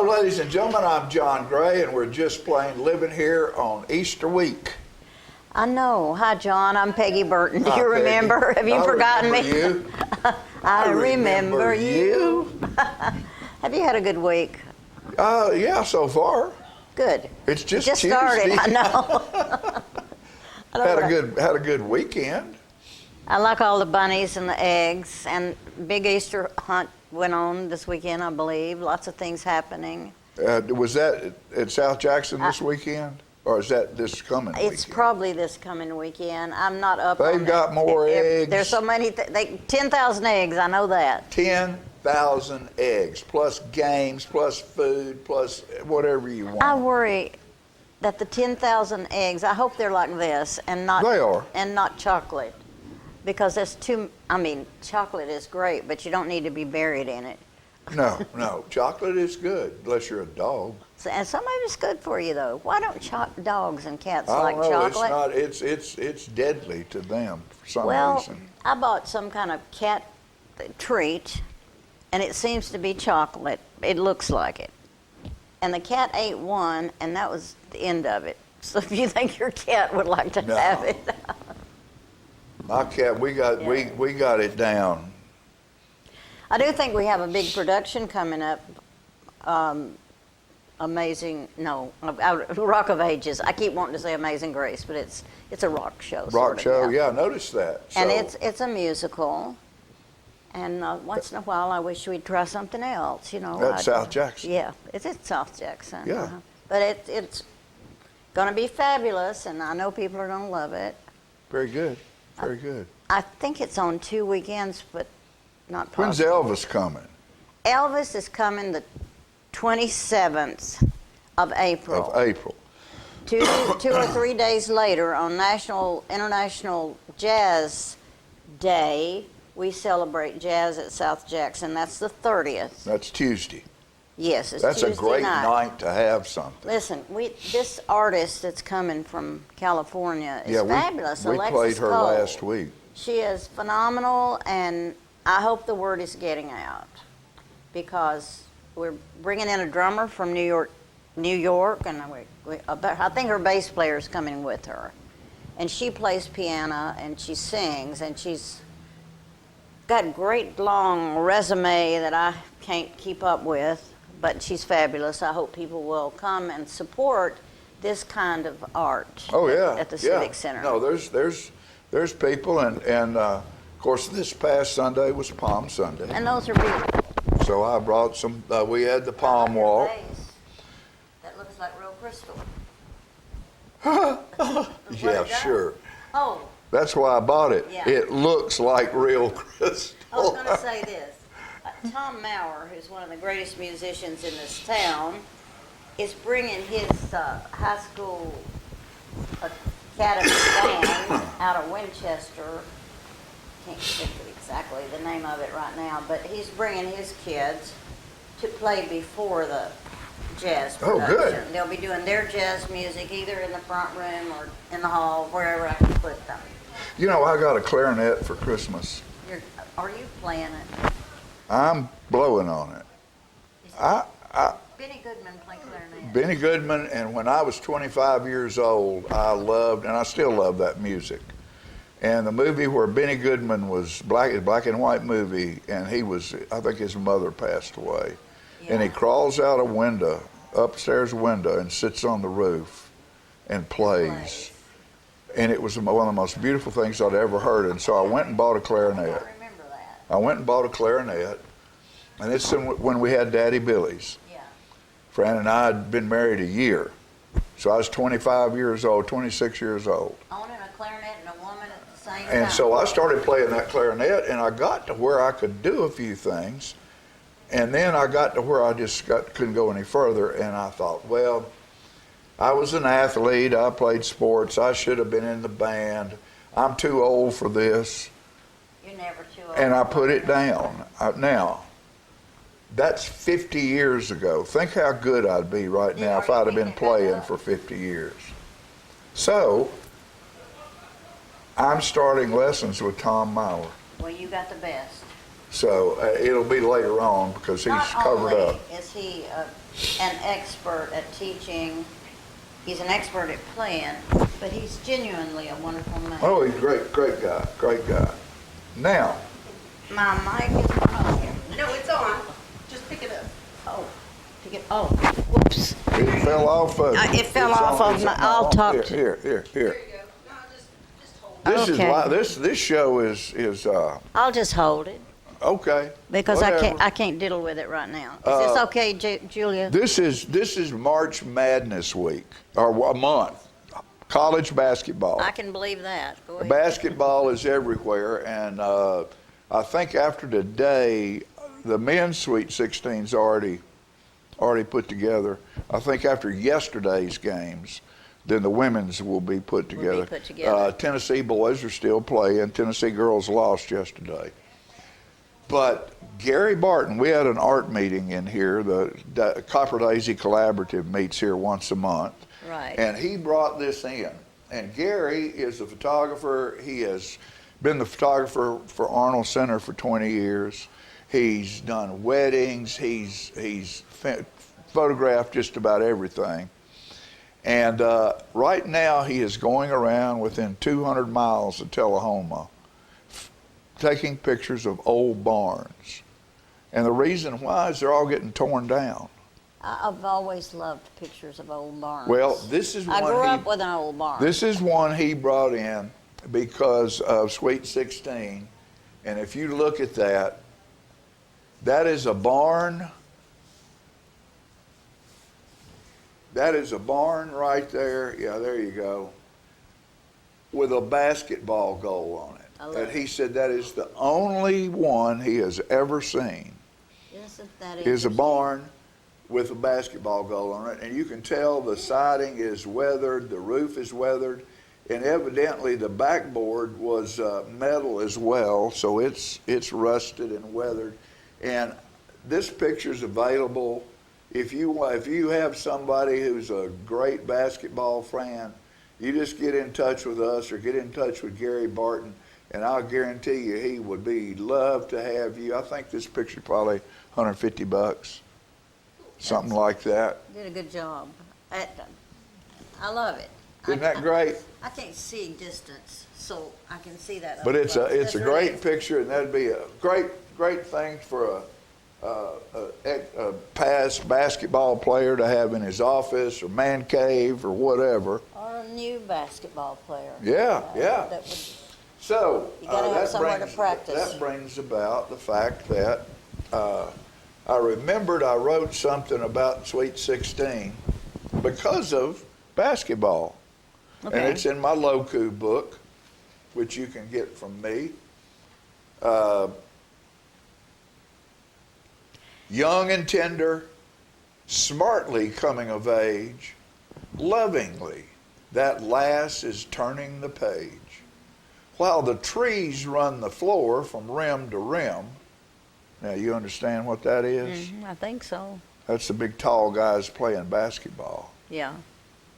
ladies and gentlemen, I'm John Gray, and we're just plain living here on Easter week. I know. Hi, John. I'm Peggy Burton. Do Hi, you remember? Peggy. Have you forgotten me? You. I remember you. Have you had a good week? Yeah, so far. Good. It's just Tuesday. Started. I know. Had a good weekend. I like all the bunnies and the eggs, and big Easter hunt went on this weekend, I believe. Lots of things happening. Was that at South Jackson this weekend? Or is that this coming weekend? It's probably this coming weekend. I'm not up on They've got more eggs. There's so many, 10,000 eggs, I know that. 10,000 eggs, plus games, plus food, plus whatever you want. I worry that the 10,000 eggs, I hope they're like this and not. They are. And not chocolate. Because that's chocolate is great, but you don't need to be buried in it. No, chocolate is good, unless you're a dog. And some of it's good for you, though. Why don't dogs and cats I like don't know, chocolate? it's deadly to them for some reason. I bought some kind of cat treat, and it seems to be chocolate. It looks like it. And the cat ate one, and that was the end of it. So if you think your cat would like to have it. My cat, we got it down. I do think we have a big production coming up. Rock of Ages. I keep wanting to say Amazing Grace, but it's a rock show. Rock show, yeah, I noticed that. And it's a musical. And once in a while, I wish we'd try something else. At South Jackson. Yeah, it's at South Jackson. Yeah. But it's going to be fabulous, and I know people are going to love it. Very good. Very good. I think it's on 2 weekends, but not possible. When's Elvis coming? Elvis is coming the 27th of April. Of April. 2 or 3 days later, on International Jazz Day, we celebrate jazz at South Jackson. That's the 30th. That's Tuesday. Yes, it's That's Tuesday a great night to have something. Listen, this artist that's coming from California is fabulous. We Alexis played her Cole. last week. She is phenomenal, and I hope the word is getting out, because we're bringing in a drummer from New York, and I think her bass player is coming with her, and she plays piano and she sings, and she's got a great long resume that I can't keep up with. But she's fabulous. I hope people will come and support this kind of art at the Civic Center. No, there's people, and of course this past Sunday was Palm Sunday. And those are beautiful. So I brought some, we had the Palm Walk. That looks like real crystal. Yeah, sure. Oh. That's why I bought it. Yeah. It looks like real crystal. I was going to say this. Tom Maurer, who's one of the greatest musicians in this town, is bringing his high school academy band out of Winchester. Can't think of exactly the name of it right now, but he's bringing his kids to play before the jazz production. Oh, good. They'll be doing their jazz music either in the front room or in the hall, wherever I can put them. I got a clarinet for Christmas. Are you playing it? I'm blowing on it. Benny Goodman played clarinet. Benny Goodman, and when I was 25 years old, I loved, and I still love that music. And the movie where Benny Goodman was black and white movie, and I think his mother passed away. Yeah. And he crawls out a window, upstairs window, and sits on the roof and plays. And it was one of the most beautiful things I'd ever heard. And so I went and bought a clarinet. I went and bought a clarinet, and it's when we had Daddy Billy's. Yeah. Fran and I had been married a year, so I was 25 years old, 26 years old. Owning a clarinet and a woman at the same time. And so I started playing that clarinet, and I got to where I could do a few things, and then I got to where I just couldn't go any further, and I thought, well, I was an athlete, I played sports, I should have been in the band, I'm too old for this. You're never too old. And I put it down. Now, that's 50 years ago. Think how good I'd be right now if I'd have been playing for 50 years. So, I'm starting lessons with Tom Maurer. Well, you got the best. So it'll be later on because he's Not covered only up. is he an expert at teaching, he's an expert at playing, but he's genuinely a wonderful man. Oh, he's a great guy, great guy. Now, My mic is not on here. No, it's on. Just pick it up. Oh, whoops. it fell off of It fell it's off on- of it's my- on- I'll talk to- Here. There you go. No, just hold it. This is Okay. this show is I'll just hold it okay. because whatever. I can't diddle with it right now. Is this okay, Julia? This is March Madness week or a month. College basketball. I can believe that. Go ahead. Basketball is everywhere, and I think after today, the men's Sweet 16's already put together. I think after yesterday's games, then the women's will be put Will be together. put together. Tennessee boys are still playing. Tennessee girls lost yesterday. But Gary Barton, we had an art meeting in here. The Copper Daisy Collaborative meets here once a month. Right. And he brought this in. And Gary is a photographer. He has been the photographer for Arnold Center for 20 years. He's done weddings. He's photographed just about everything. And right now he is going around within 200 miles of Tullahoma taking pictures of old barns. And the reason why is they're all getting torn down. I've always loved pictures of old barns. Well, this is I one grew he- up with an old barn. This is one he brought in because of Sweet 16. And if you look at that, that is a barn. That is a barn right there. Yeah, there you go. With a basketball goal on I it. love And it. he said that is the only one he has ever seen. Isn't that Is a interesting? barn with a basketball goal on it, and you can tell the siding is weathered, the roof is weathered, and evidently the backboard was metal as well, so it's rusted and weathered. And this picture's available if you have somebody who's a great basketball fan. You just get in touch with us or get in touch with Gary Barton, and I'll guarantee you he would love to have you. I think this picture probably $150, something like that. Did a good job. I love it. Isn't that great? I can't see distance, so I can see that. But up it's close. a That's great really- picture, and that'd be a great thing for a past basketball player to have in his office or man cave or whatever. Or a new basketball player. Yeah, yeah. That would, So You gotta have that somewhere to practice. That brings about the fact that I remembered I wrote something about Sweet 16 because of basketball. Okay. And it's in my Loku book, which you can get from me. Young and tender, smartly coming of age, lovingly, that lass is turning the page. While the trees run the floor from rim to rim. Now, you understand what that is? I think so. That's the big tall guys playing basketball. Yeah.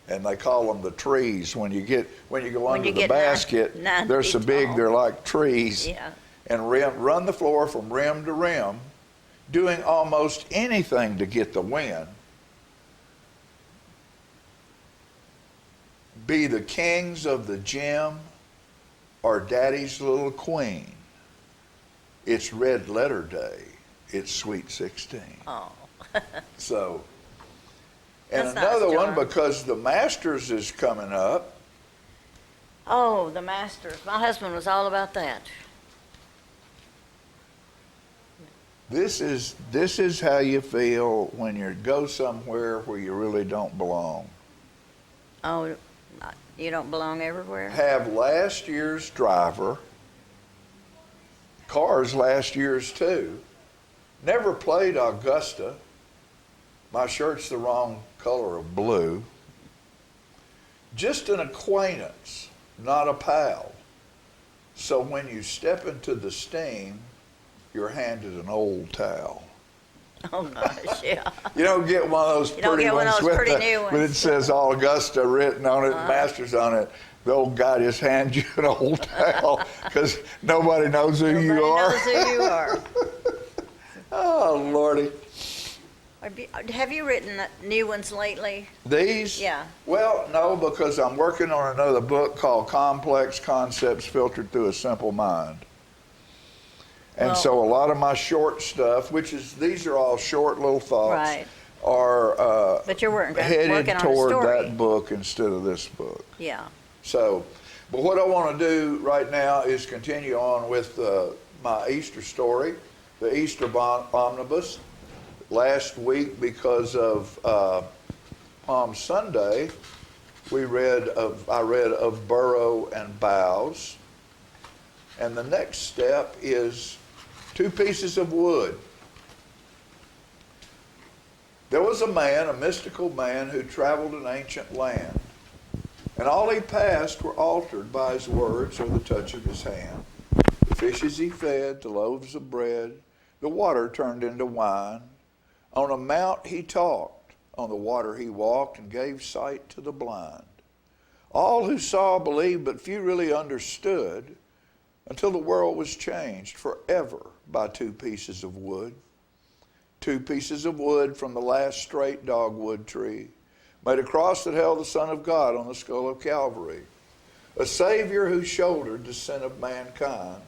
And they call them the trees. When you go When under you the get basket, 9 they're so feet big tall. they're like trees. Yeah. And run the floor from rim to rim, doing almost anything to get the win. Be the kings of the gym or daddy's little queen. It's red letter day. It's Sweet 16. Oh. So, and That's nice, another one John. because the Masters is coming up. Oh, the Masters. My husband was all about that. This is how you feel when you go somewhere where you really don't belong. Oh, you don't belong everywhere? Have last year's driver, cars last year's too, never played Augusta. My shirt's the wrong color of blue. Just an acquaintance, not a pal. So when you step into the steam, you're handed an old towel. Oh, gosh, yeah. You don't get one of those You don't pretty get one ones of those with pretty the, new but it ones. says Augusta written on it, and Masters on it. the old guy just hands you an old towel because nobody knows who you Nobody are. knows who you are. Oh, Lordy. Have you written new ones lately? These? Yeah. Well, no, because I'm working on another book called Complex Concepts Filtered Through a Simple Mind. And Well- so a lot of my short stuff, these are all short little thoughts, Right. are But you're working headed on a toward story. that book instead of this book. Yeah. So, but what I want to do right now is continue on with my Easter story, the Easter Omnibus. Last week, because of Palm Sunday, I read of Burrow and Boughs. And the next step is 2 pieces of wood. There was a man, a mystical man, who traveled an ancient land. And all he passed were altered by his words or the touch of his hand. The fishes he fed, the loaves of bread, the water turned into wine. On a mount he talked, on the water he walked, and gave sight to the blind. All who saw believed, but few really understood, until the world was changed forever by 2 pieces of wood. 2 pieces of wood from the last straight dogwood tree, made a cross that held the Son of God on the skull of Calvary, a Savior who shouldered the sin of mankind,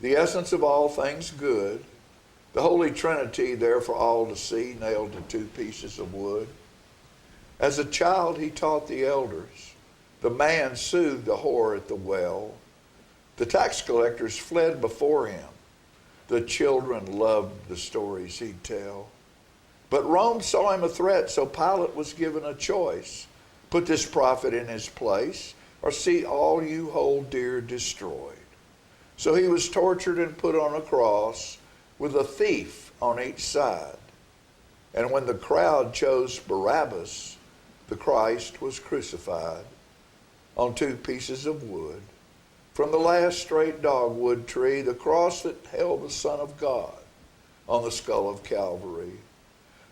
the essence of all things good, the Holy Trinity there for all to see, nailed to 2 pieces of wood. As a child he taught the elders. The man soothed the whore at the well. The tax collectors fled before him. The children loved the stories he'd tell. But Rome saw him a threat, so Pilate was given a choice. Put this prophet in his place, or see all you hold dear destroyed. So he was tortured and put on a cross, with a thief on each side. And when the crowd chose Barabbas, the Christ was crucified on 2 pieces of wood. From the last straight dogwood tree, the cross that held the Son of God on the skull of Calvary.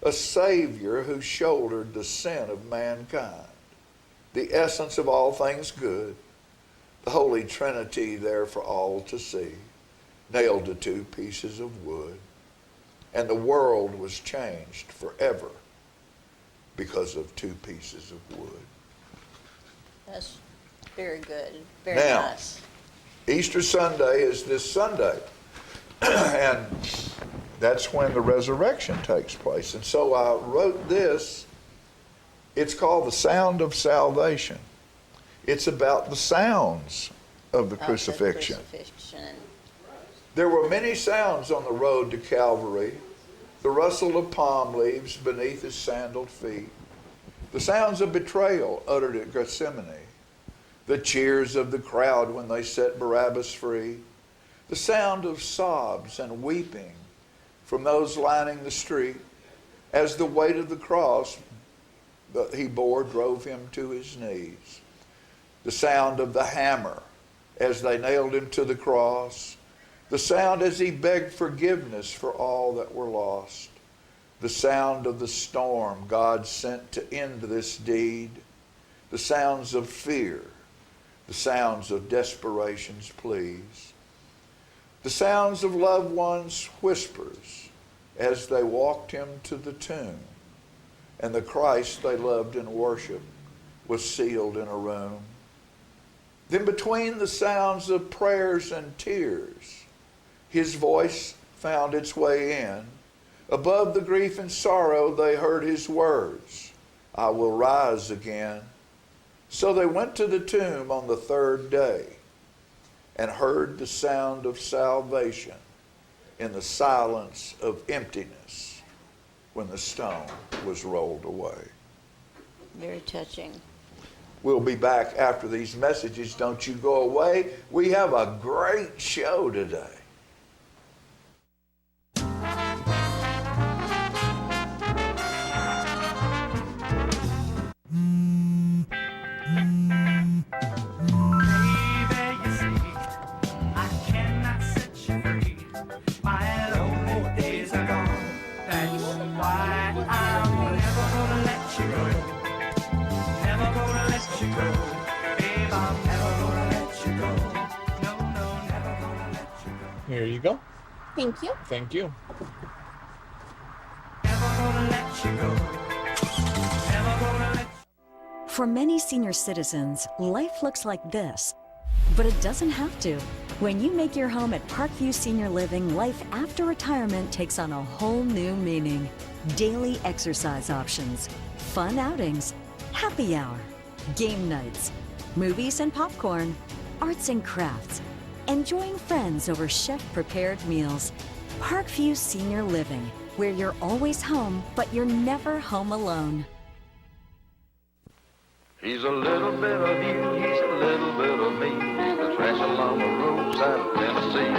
A Savior who shouldered the sin of mankind, the essence of all things good, the Holy Trinity there for all to see, nailed to 2 pieces of wood. And the world was changed forever because of 2 pieces of wood. That's very good. Very Now, nice. Easter Sunday is this Sunday, and that's when the resurrection takes place. And so I wrote this. It's called The Sound of Salvation. It's about the sounds of the crucifixion. There were many sounds on the road to Calvary, the rustle of palm leaves beneath his sandaled feet, the sounds of betrayal uttered at Gethsemane, the cheers of the crowd when they set Barabbas free, the sound of sobs and weeping from those lining the street as the weight of the cross that he bore drove him to his knees, the sound of the hammer as they nailed him to the cross, the sound as he begged forgiveness for all that were lost, the sound of the storm God sent to end this deed, the sounds of fear, the sounds of desperation's pleas, the sounds of loved ones' whispers as they walked him to the tomb, and the Christ they loved and worshiped was sealed in a room. Then between the sounds of prayers and tears, his voice found its way in. Above the grief and sorrow, they heard his words, I will rise again. So they went to the tomb on the 3rd day and heard the sound of salvation in the silence of emptiness when the stone was rolled away. Very touching. We'll be back after these messages. Don't you go away. We have a great show today. you go. Thank you. Thank you. For many senior citizens, life looks like this, but it doesn't have to. When you make your home at Parkview Senior Living, life after retirement takes on a whole new meaning. Daily exercise options, fun outings, happy hour, game nights, movies and popcorn, arts and crafts, enjoying friends over chef-prepared meals. Parkview Senior Living, where you're always home, but you're never home alone. He's a little bit of you, he's a little bit of me. He's the trash along the roadside of Tennessee.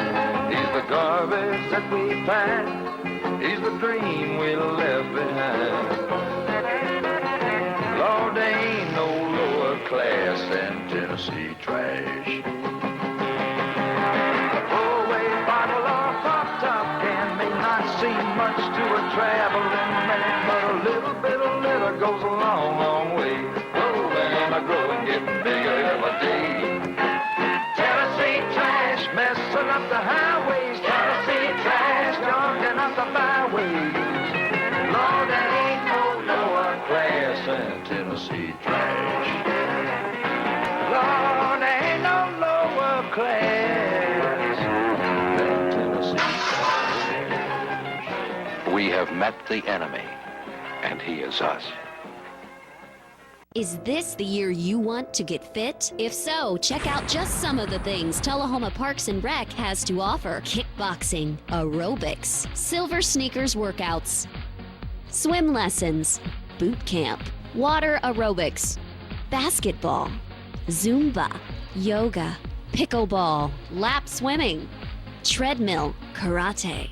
He's the garbage that we find. He's the dream we left behind. Lord, there ain't no lower class than Tennessee trash. A throwaway bottle or pop top can may not seem much to a traveling man, but a little bit of litter goes a long, long way. Growing, getting bigger every day. Tennessee trash messing up the highways. Tennessee trash junking up the byways. Lord, there ain't no lower class than Tennessee trash. Lord, there ain't no lower class than Tennessee trash. We have met the enemy, and he is us. Is this the year you want to get fit? If so, check out just some of the things Tullahoma Parks and Rec has to offer. Kickboxing, aerobics, silver sneakers workouts, swim lessons, boot camp, water aerobics, basketball, Zumba, yoga, pickleball, lap swimming, treadmill, karate.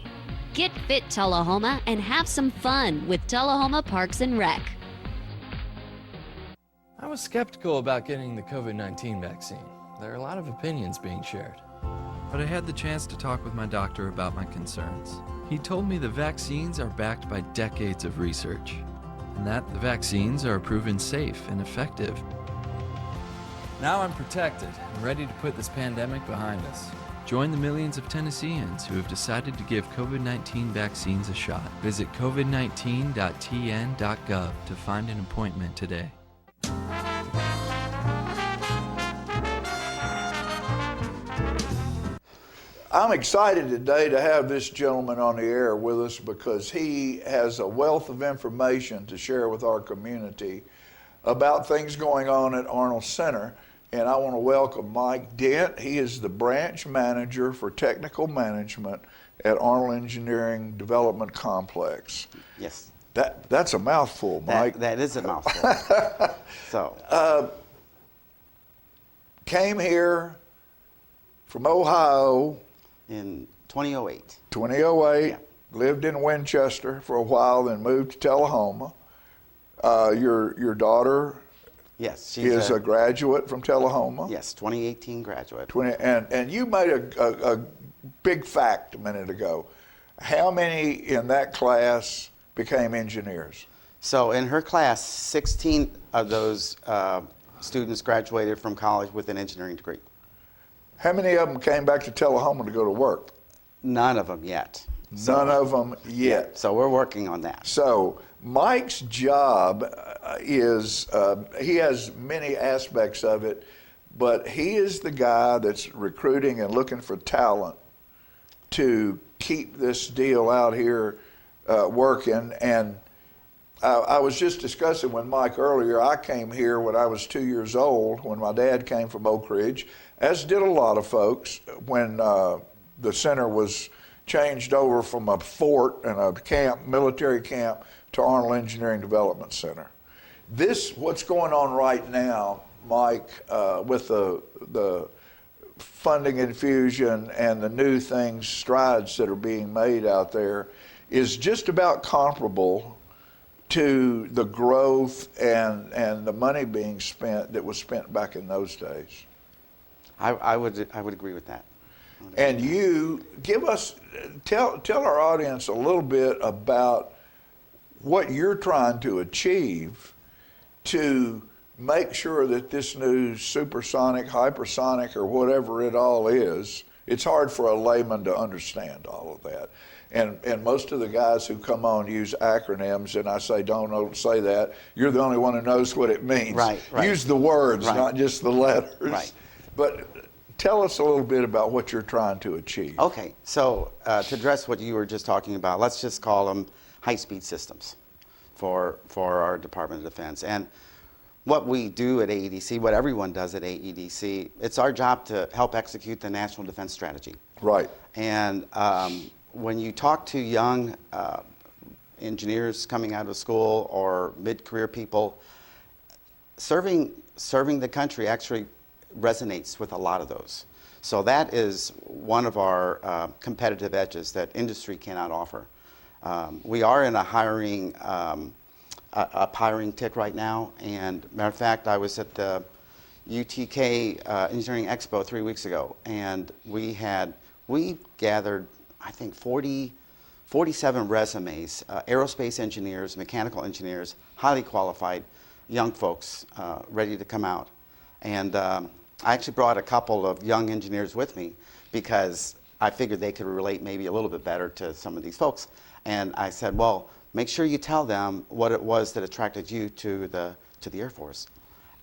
Get fit, Tullahoma, and have some fun with Tullahoma Parks and Rec. I was skeptical about getting the COVID-19 vaccine. There are a lot of opinions being shared. But I had the chance to talk with my doctor about my concerns. He told me the vaccines are backed by decades of research, and that the vaccines are proven safe and effective. Now I'm protected and ready to put this pandemic behind us. Join the millions of Tennesseans who have decided to give COVID-19 vaccines a shot. Visit covid19.tn.gov to find an appointment today. I'm excited today to have this gentleman on the air with us because he has a wealth of information to share with our community about things going on at Arnold Center. And I want to welcome Mike Dent. He is the branch manager for technical management at Arnold Engineering Development Complex. Yes. That's a mouthful, Mike. That is a mouthful. So. Came here from Ohio. In 2008. 2008. Yeah. Lived in Winchester for a while, then moved to Tullahoma. Your daughter Yes, she's is a graduate from Tullahoma. Yes, 2018 graduate. And you made a big fact a minute ago. How many in that class became engineers? So in her class, 16 of those students graduated from college with an engineering degree. How many of them came back to Tullahoma to go to work? None of them yet. None of them yet. So we're working on that. So Mike's job is, he has many aspects of it, but he is the guy that's recruiting and looking for talent to keep this deal out here working. And I was just discussing with Mike earlier, I came here when I was 2 years old, when my dad came from Oak Ridge, as did a lot of folks, when the center was changed over from a fort and a camp, military camp, to Arnold Engineering Development Center. What's going on right now, Mike, with the funding infusion and the new things, strides that are being made out there, is just about comparable to the growth and the money being spent that was spent back in those days. I would agree with that. And you tell our audience a little bit about what you're trying to achieve to make sure that this new supersonic, hypersonic, or whatever it all is, It's hard for a layman to understand all of that. And most of the guys who come on use acronyms, and I say, don't say that. You're the only one who knows what it means. Right. Use the words, Right. not just the letters. Right. But tell us a little bit about what you're trying to achieve. Okay, so to address what you were just talking about, let's just call them high-speed systems for our Department of Defense. And what we do at AEDC, what everyone does at AEDC, it's our job to help execute the National Defense Strategy. Right. And when you talk to young engineers coming out of school or mid-career people, serving the country actually resonates with a lot of those. So that is one of our competitive edges that industry cannot offer. We are in a hiring tick right now, and matter of fact, I was at the UTK Engineering Expo 3 weeks ago, and we gathered, I think, 47 resumes, aerospace engineers, mechanical engineers, highly qualified young folks ready to come out. And I actually brought a couple of young engineers with me because I figured they could relate maybe a little bit better to some of these folks. And I said, well, make sure you tell them what it was that attracted you to the Air Force.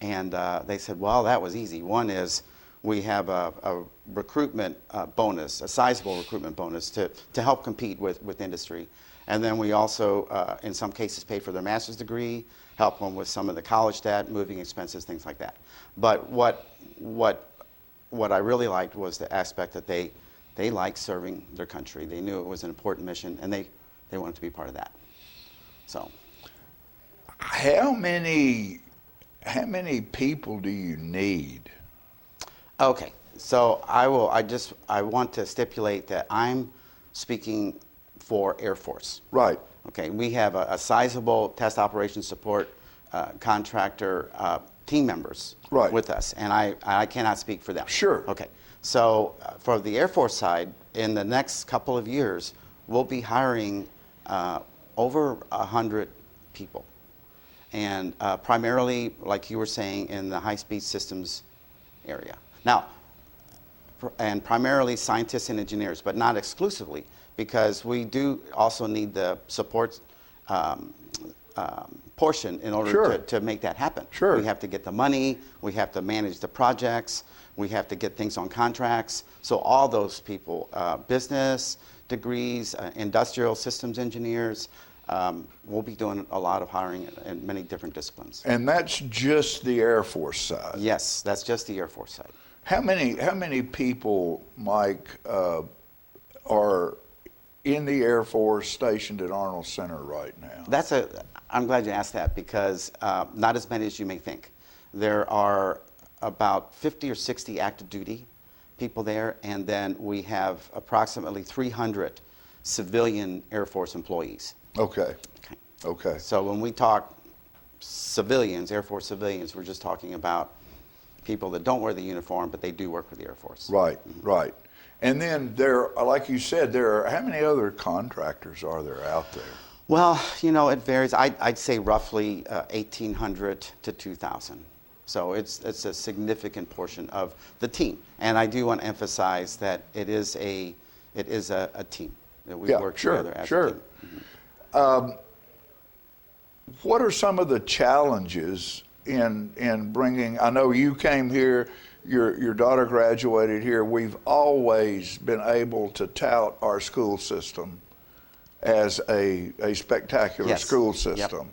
And they said, well, that was easy. One is we have a recruitment bonus, a sizable recruitment bonus to help compete with industry. And then we also, in some cases, pay for their master's degree, help them with some of the college debt, moving expenses, things like that. But what I really liked was the aspect that they liked serving their country. They knew it was an important mission, and they wanted to be part of that. So, How many people do you need? okay. So I want to stipulate that I'm speaking for Air Force. Right. Okay, we have a sizable test operations support contractor team members Right. with us, and I cannot speak for them. Sure. Okay, so for the Air Force side, in the next couple of years, we'll be hiring over 100 people, and primarily, like you were saying, in the high-speed systems area. Now, and primarily scientists and engineers, but not exclusively, because we do also need the support portion in order Sure. to make that happen. Sure. We have to get the money, we have to manage the projects, we have to get things on contracts. So all those people, business degrees, industrial systems engineers, we'll be doing a lot of hiring in many different disciplines. And that's just the Air Force side. Yes, that's just the Air Force side. How many people, Mike, are in the Air Force stationed at Arnold Center right now? I'm glad you asked that because not as many as you may think. There are about 50 or 60 active duty people there, and then we have approximately 300 civilian Air Force employees. Okay. Okay. Okay. So when we talk civilians, Air Force civilians, we're just talking about people that don't wear the uniform, but they do work for the Air Force. Right. Right. And then like you said, how many other contractors are there out there? Well, it varies. I'd say roughly 1,800 to 2,000. So it's a significant portion of the team. And I do want to emphasize that it is a team. That we work together as a team. What are some of the challenges in bringing? I know you came here. Your daughter graduated here. We've always been able to tout our school system as a spectacular school system.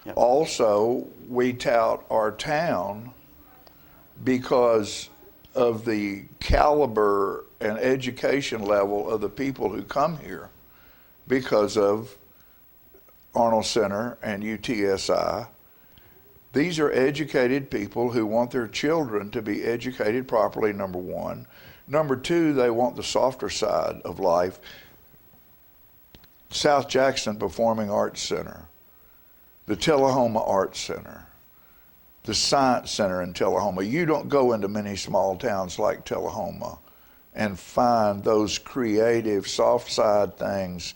Yep. Also, we tout our town because of the caliber and education level of the people who come here because of Arnold Center and UTSI. These are educated people who want their children to be educated properly, number one. Number two, they want the softer side of life. South Jackson Performing Arts Center, the Tullahoma Arts Center, the Science Center in Tullahoma. You don't go into many small towns like Tullahoma and find those creative, soft side things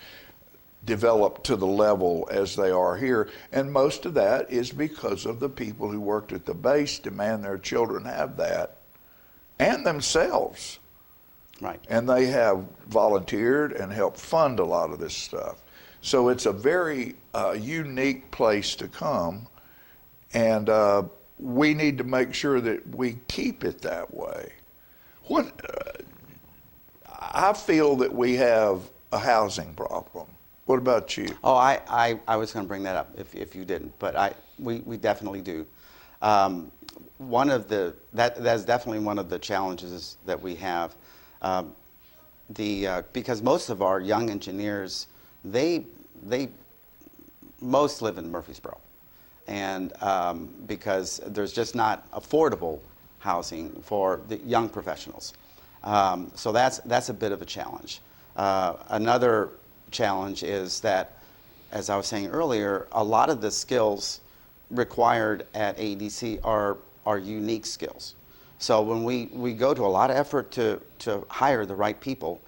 developed to the level as they are here. And most of that is because of the people who worked at the base demand their children have that, and themselves. Right. And they have volunteered and helped fund a lot of this stuff. So it's a very unique place to come, and we need to make sure that we keep it that way. I feel that we have a housing problem. What about you? Oh, I was going to bring that up if you didn't, but we definitely do. That's definitely one of the challenges that we have. Because most of our young engineers, most live in Murfreesboro, and because there's just not affordable housing for the young professionals. So that's a bit of a challenge. Another challenge is that, as I was saying earlier, a lot of the skills required at AEDC are unique skills. So when we go to a lot of effort to hire the right people,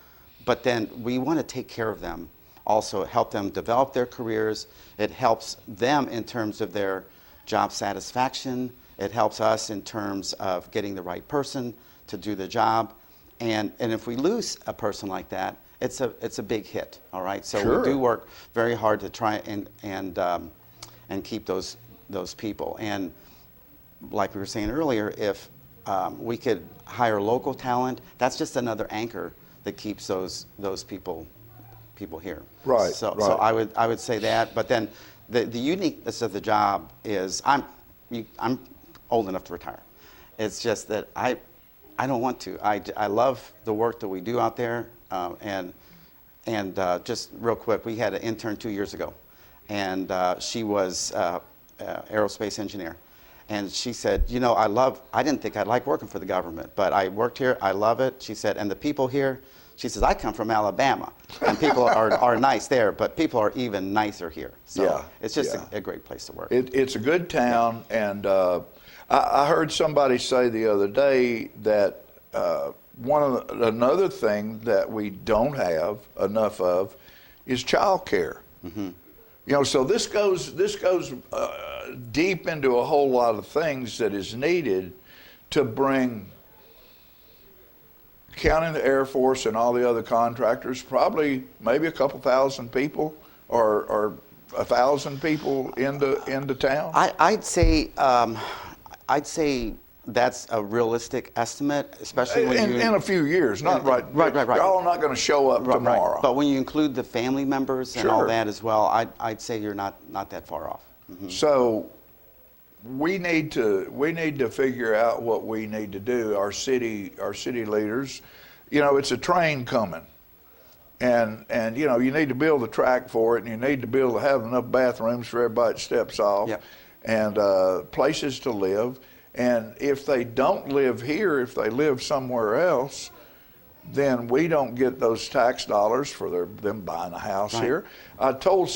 but then we want to take care of them, also help them develop their careers. It helps them in terms of their job satisfaction. It helps us in terms of getting the right person to do the job. And if we lose a person like that, it's a big hit. All right. So Sure. we do work very hard to try and keep those people. And like we were saying earlier, if we could hire local talent, that's just another anchor that keeps those people here. Right, So right. I would say that. But then the uniqueness of the job is I'm old enough to retire. It's just that I don't want to. I love the work that we do out there. And just real quick, we had an intern 2 years ago, and she was aerospace engineer. And she said, I didn't think I'd like working for the government, but I worked here, I love it. She said, and the people here, she says, I come from Alabama, and people are nice there, but people are even nicer here. So Yeah, it's just yeah. a great place to work. It's a good town, and I heard somebody say the other day that another thing that we don't have enough of is child care. Mm-hmm. So this goes deep into a whole lot of things that is needed to bring, counting the Air Force and all the other contractors, probably maybe a couple thousand people or 1,000 people into town. I'd say that's a realistic estimate, especially when in a few years, not right. Right. Y'all are not going to show up tomorrow. But when you include the family members and all Sure. that as well, I'd say you're not that far off. Mm-hmm. So we need to figure out what we need to do. Our city leaders, it's a train coming, and you need to build a track for it, and you need to be able to have enough bathrooms for everybody that steps off, Yep. and places to live. And if they don't live here, if they live somewhere else, then we don't get those tax dollars for them buying a house Right. here. I told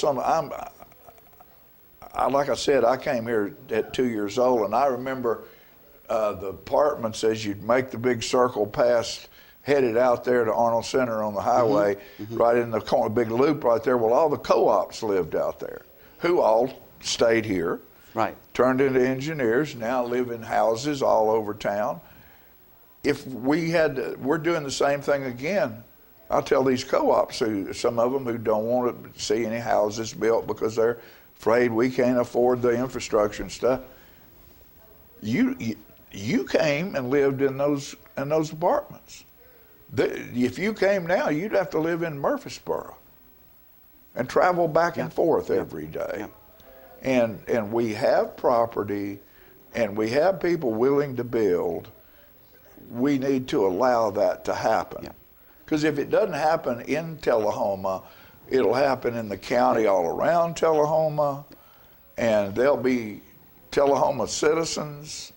like I said, I came here at 2 years old, and I remember the apartments as you'd make the big circle past, headed out there to Arnold Center on the highway, right in the corner, big loop right there. Well, all the co-ops lived out there, who all stayed here. Right. Turned into engineers, now live in houses all over town. If we're doing the same thing again. I'll tell these co-ops, some of them who don't want to see any houses built because they're afraid we can't afford the infrastructure and stuff. You came and lived in those apartments. If you came now, you'd have to live in Murfreesboro and travel back and forth every day. Yeah. And we have property, and we have people willing to build. We need to allow that to happen. Because if it doesn't happen in Tullahoma, it'll happen in the county all around Tullahoma, and they'll be Tullahoma citizens.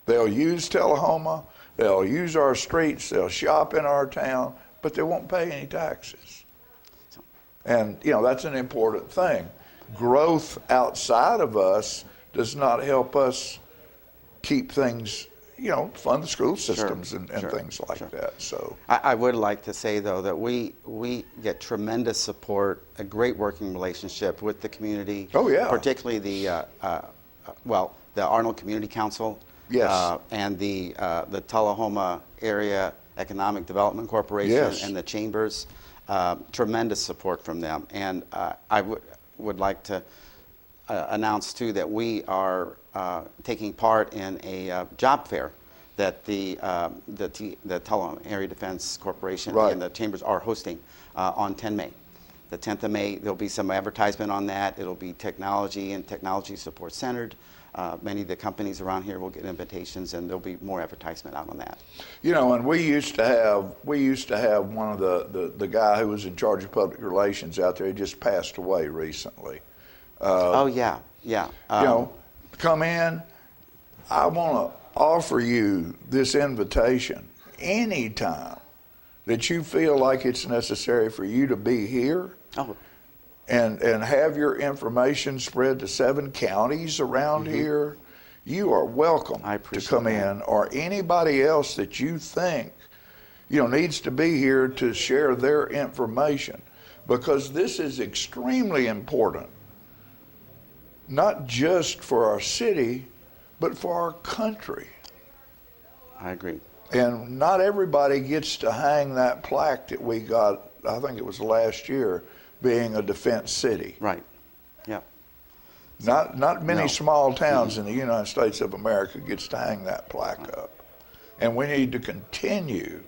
They'll use Tullahoma. They'll use our streets. They'll shop in our town, but they won't pay any taxes. And, that's an important thing. Growth outside of us does not help us keep things, fund the school systems and things like that. So I would like to say, though, that we get tremendous support, a great working relationship with the community. Oh, yeah. Particularly the Arnold Community Council. Yes. And the Tullahoma area Economic Development Corporation Yes. and the chambers. Tremendous support from them. And I would like to announce too that we are taking part in a job fair that the Tullahoma Area Defense Corporation Right. and the chambers are hosting on 10 May. The 10th of May, there'll be some advertisement on that. It'll be technology and technology support centered. Many of the companies around here will get invitations, and there'll be more advertisement out on that. You know, and we used to have one of the guy who was in charge of public relations out there. He just passed away recently. Oh yeah, yeah. You know, come in. I want to offer you this invitation anytime that you feel like it's necessary for you to be here. Oh. And have your information spread to 7 counties around here. You are welcome I to appreciate come that. in, or anybody else that you think needs to be here to share their information, because this is extremely important, not just for our city, but for our country. I agree. And not everybody gets to hang that plaque that we got, I think it was last year, being a defense city. Right. Yeah. Not many No. small towns in the United States of America gets to hang that plaque up. And we need to continue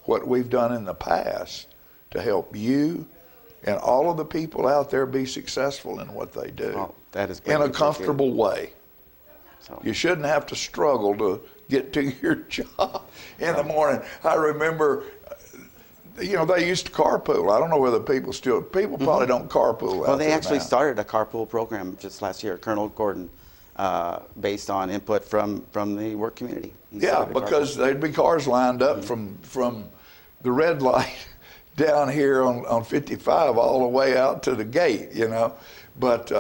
what we've done in the past to help you and all of the people out there be successful in what they do. Oh, that is in greatly a comfortable way. So. You shouldn't have to struggle to get to your job in the morning. I remember, they used to carpool. I don't know whether people probably don't carpool. Well, out they there actually now. started a carpool program just last year, Colonel Gordon, based on input from the work community. He Yeah, started a because carpool. there'd be cars lined up from the red light down here on 55 all the way out to the gate, But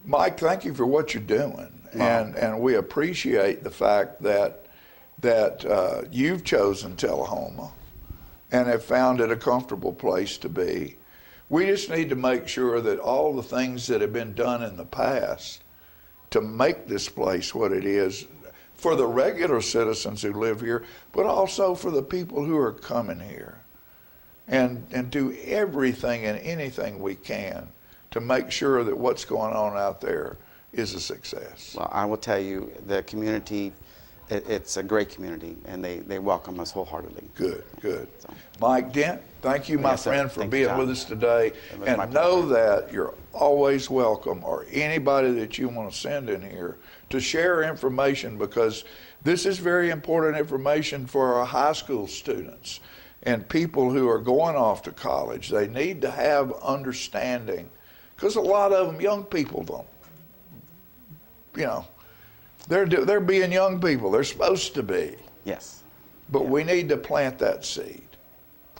Mike, thank you for what you're doing, and we appreciate the fact that you've chosen Tullahoma and have found it a comfortable place to be. We just need to make sure that all the things that have been done in the past to make this place what it is for the regular citizens who live here, but also for the people who are coming here, and do everything and anything we can to make sure that what's going on out there is a success. Well, I will tell you, the community, it's a great community, and they welcome us wholeheartedly. Good. So. Mike Dent, thank you, my Yes, sir. friend, for Thank you, being John. with us today. It was my And know pleasure. that you're always welcome, or anybody that you want to send in here, to share information, because this is very important information for our high school students and people who are going off to college. They need to have understanding, because a lot of them, young people, don't. They're being young people. They're supposed to be. Yes. But we need to plant that seed.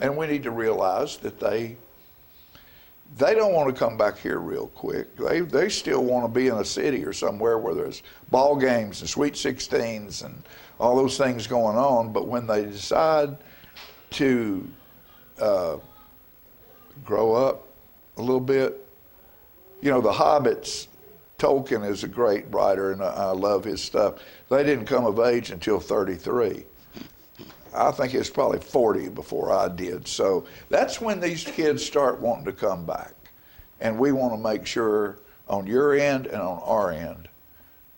And we need to realize that they don't want to come back here real quick. They still want to be in a city or somewhere where there's ball games and Sweet 16s and all those things going on. But when they decide to grow up a little bit, the Hobbits, Tolkien is a great writer, and I love his stuff. They didn't come of age until 33. I think it's probably 40 before I did. So that's when these kids start wanting to come back. And we want to make sure on your end and on our end,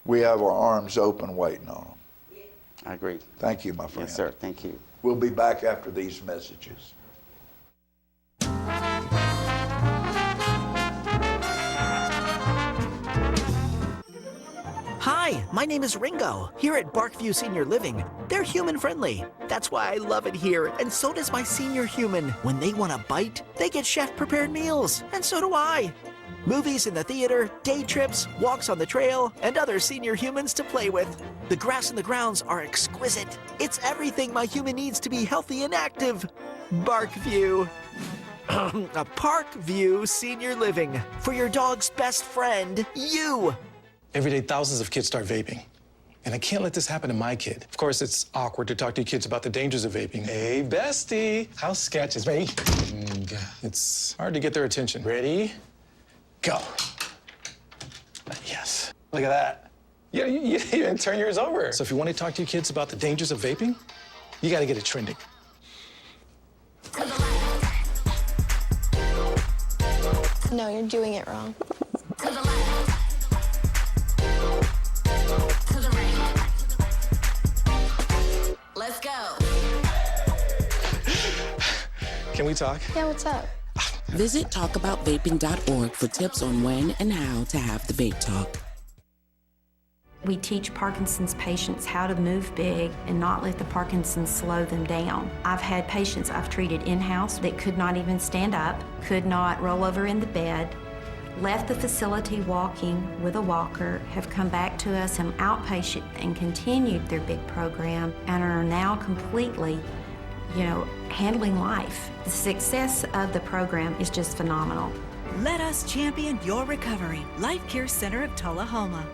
we have our arms open waiting on them. I agree. Thank you, my friend. Yes, sir. Thank you. We'll be back after these messages. Hi, my name is Ringo. Here at Barkview Senior Living, they're human friendly. That's why I love it here, and so does my senior human. When they want a bite, they get chef prepared meals, and so do I. Movies in the theater, day trips, walks on the trail, and other senior humans to play with. The grass and the grounds are exquisite. It's everything my human needs to be healthy and active. Barkview. A Parkview Senior Living. For your dog's best friend, you. Every day, thousands of kids start vaping. And I can't let this happen to my kid. Of course, it's awkward to talk to your kids about the dangers of vaping. Hey, bestie, how sketch is me? It's hard to get their attention. Ready? Go. Yes. Look at that. You didn't even turn yours over. So if you want to talk to your kids about the dangers of vaping, You got to get it trending. No, you're doing it wrong. Let's go. Can we talk? Yeah, what's up? Visit talkaboutvaping.org for tips on when and how to have the vape talk. We teach Parkinson's patients how to move big and not let the Parkinson's slow them down. I've had patients I've treated in-house that could not even stand up, could not roll over in the bed, left the facility walking with a walker, have come back to us in outpatient and continued their big program and are now completely, handling life. The success of the program is just phenomenal. Let us champion your recovery. Life Care Center of Tullahoma.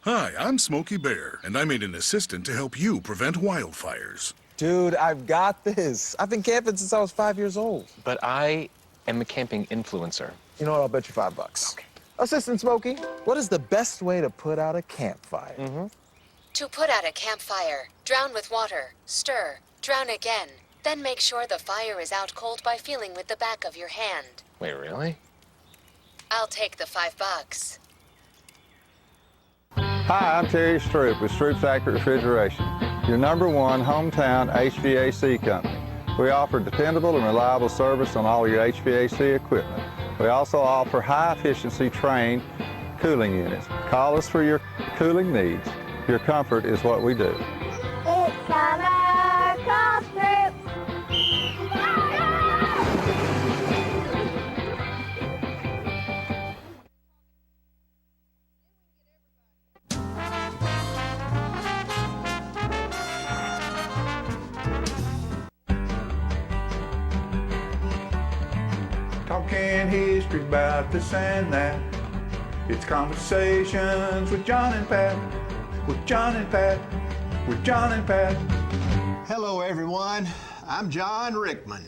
Hi, I'm Smokey Bear, and I made an assistant to help you prevent wildfires. Dude, I've got this. I've been camping since I was 5 years old. But I am a camping influencer. You know what? I'll bet you $5. Okay. Assistant Smokey, what is the best way to put out a campfire? To put out a campfire, drown with water, stir, drown again. Then make sure the fire is out cold by feeling with the back of your hand. Wait, really? I'll take the $5. Hi, I'm Terry Stroop with Stroop's Accurate Refrigeration, your #1 hometown HVAC company. We offer dependable and reliable service on all your HVAC equipment. We also offer high-efficiency trained cooling units. Call us for your cooling needs. Your comfort is what we do. It's summer, call Stroop. Talking history about this and that. It's conversations with John and Pat. With John and Pat. With John and Pat. Hello, everyone. I'm John Rickman.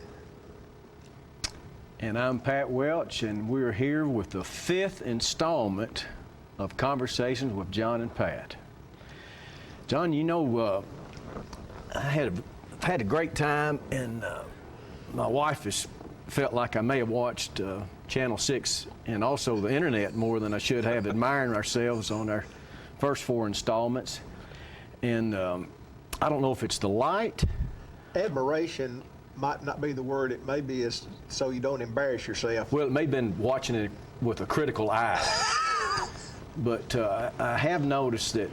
And I'm Pat Welch, and we're here with the 5th installment of Conversations with John and Pat. John, I've had a great time, and my wife has felt like I may have watched Channel 6 and also the internet more than I should have, admiring ourselves on our first 4 installments. And I don't know if it's the light. Admiration might not be the word. It may be so you don't embarrass yourself. Well, it may have been watching it with a critical eye. But I have noticed that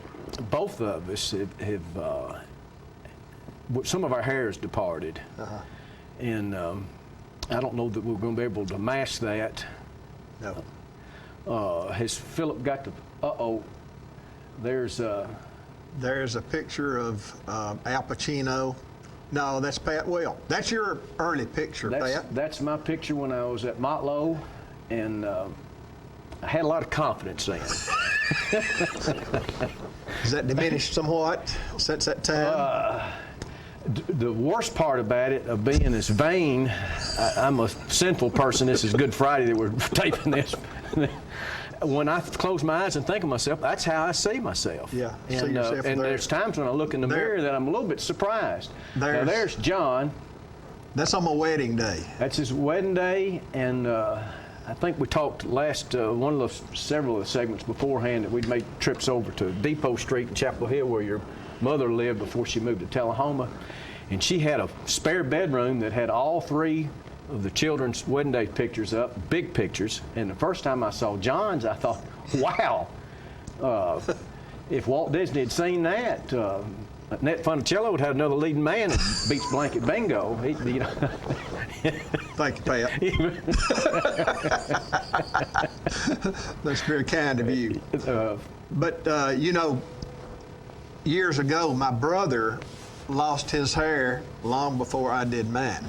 both of us have some of our hair has departed. And I don't know that we're going to be able to mask that. No. Has Philip got the... There's a picture of Al Pacino. No, that's Pat Well. That's your early picture, Pat. That's my picture when I was at Motlow, and I had a lot of confidence then. Has that diminished somewhat since that time? The worst part about it, of being this vain, I'm a sinful person. This is Good Friday that we're taping this. When I close my eyes and think of myself, that's how I see myself. Yeah, and there's times when I look in the mirror that I'm a little bit surprised. Now there's John. That's on my wedding day. That's his wedding day, and I think we talked last several of the segments beforehand that we'd made trips over to Depot Street in Chapel Hill, where your mother lived before she moved to Tullahoma, and she had a spare bedroom that had all 3 of the children's wedding day pictures up, big pictures. And the first time I saw John's, I thought, wow, if Walt Disney had seen that, Annette Funicello would have another leading man at Beach Blanket Bingo. Thank you, Pat. That's very kind of you. But, years ago, my brother lost his hair long before I did mine.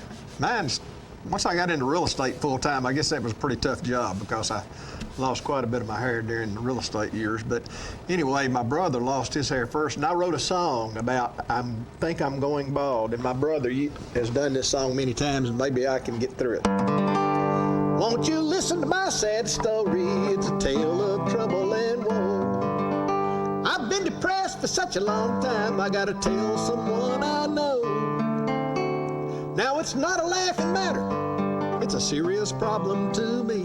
Once I got into real estate full time, I guess that was a pretty tough job because I lost quite a bit of my hair during the real estate years. But anyway, my brother lost his hair first, and I wrote a song about I think I'm going bald. And my brother has done this song many times, and maybe I can get through it. Won't you listen to my sad story? It's a tale of trouble and woe. I've been depressed for such a long time, I gotta tell someone I know. Now it's not a laughing matter, it's a serious problem to me.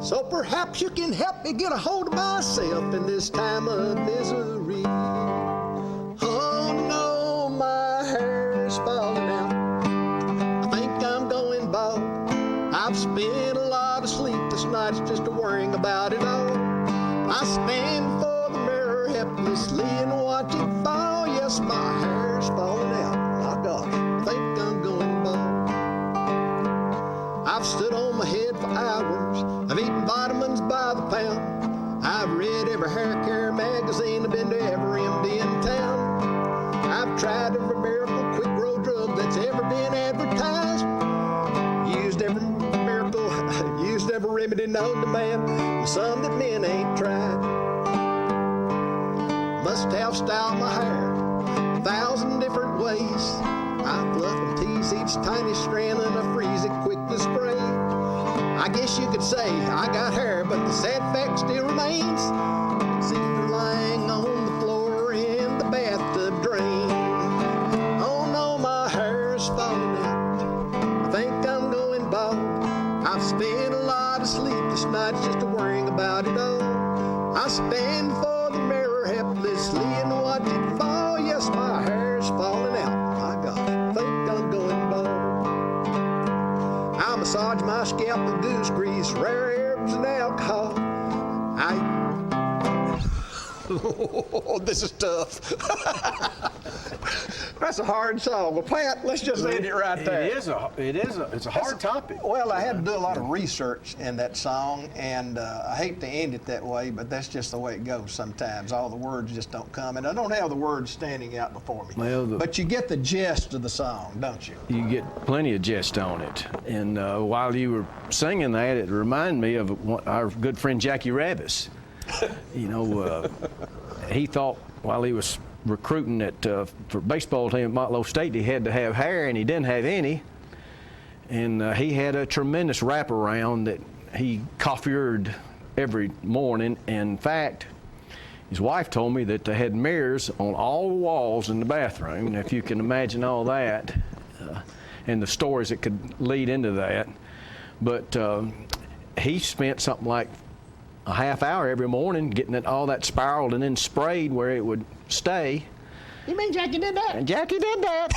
So perhaps you can help me get a hold of myself in this time of misery. Oh no, my hair is falling out. I think I'm going bald. I've spent a lot of sleepless nights just worrying about it all. I stand before the mirror helplessly and watch it fall. Yes, my hair is falling out. My gosh, I think I'm going bald. I've stood on my head for hours. I've eaten vitamins by the pound. I've read every hair care magazine. I've been to every MD in town. I've tried every miracle quick grow drug that's ever been advertised. Used every miracle, used every remedy known to man, and some that men ain't tried. Must have styled my hair 1,000 different ways. I fluff and tease each tiny strand and I freeze it quick to spray. I guess you could say I got hair, but the sad fact still remains. It's either lying on the floor in the bathtub drain. Oh no, my hair is falling out. I think I'm going bald. I've spent a lot of sleepless nights just worrying about it all. I stand before the mirror helplessly and watch it fall. Yes, my hair is falling out. My God, I think I'm going bald. I massage my scalp with goose grease, rare herbs, and alcohol. Oh, this is tough. That's a hard song. Well, Pat, let's just end it right there. It's a hard topic. Well, I had to do a lot of research in that song, and I hate to end it that way, but that's just the way it goes sometimes. All the words just don't come, and I don't have the words standing out before me. Well, but you get the gist of the song, don't you? You get plenty of gist on it. And while you were singing that, it reminded me of our good friend Jackie Rabbis. You know, he thought while he was recruiting for baseball team at Montlow State, he had to have hair, and he didn't have any. And he had a tremendous wraparound that he coiffured every morning. And in fact, his wife told me that they had mirrors on all the walls in the bathroom. And if you can imagine all that, and the stories that could lead into that. But he spent something like a half hour every morning getting all that spiraled and then sprayed where it would stay. You mean Jackie did that? And Jackie did that.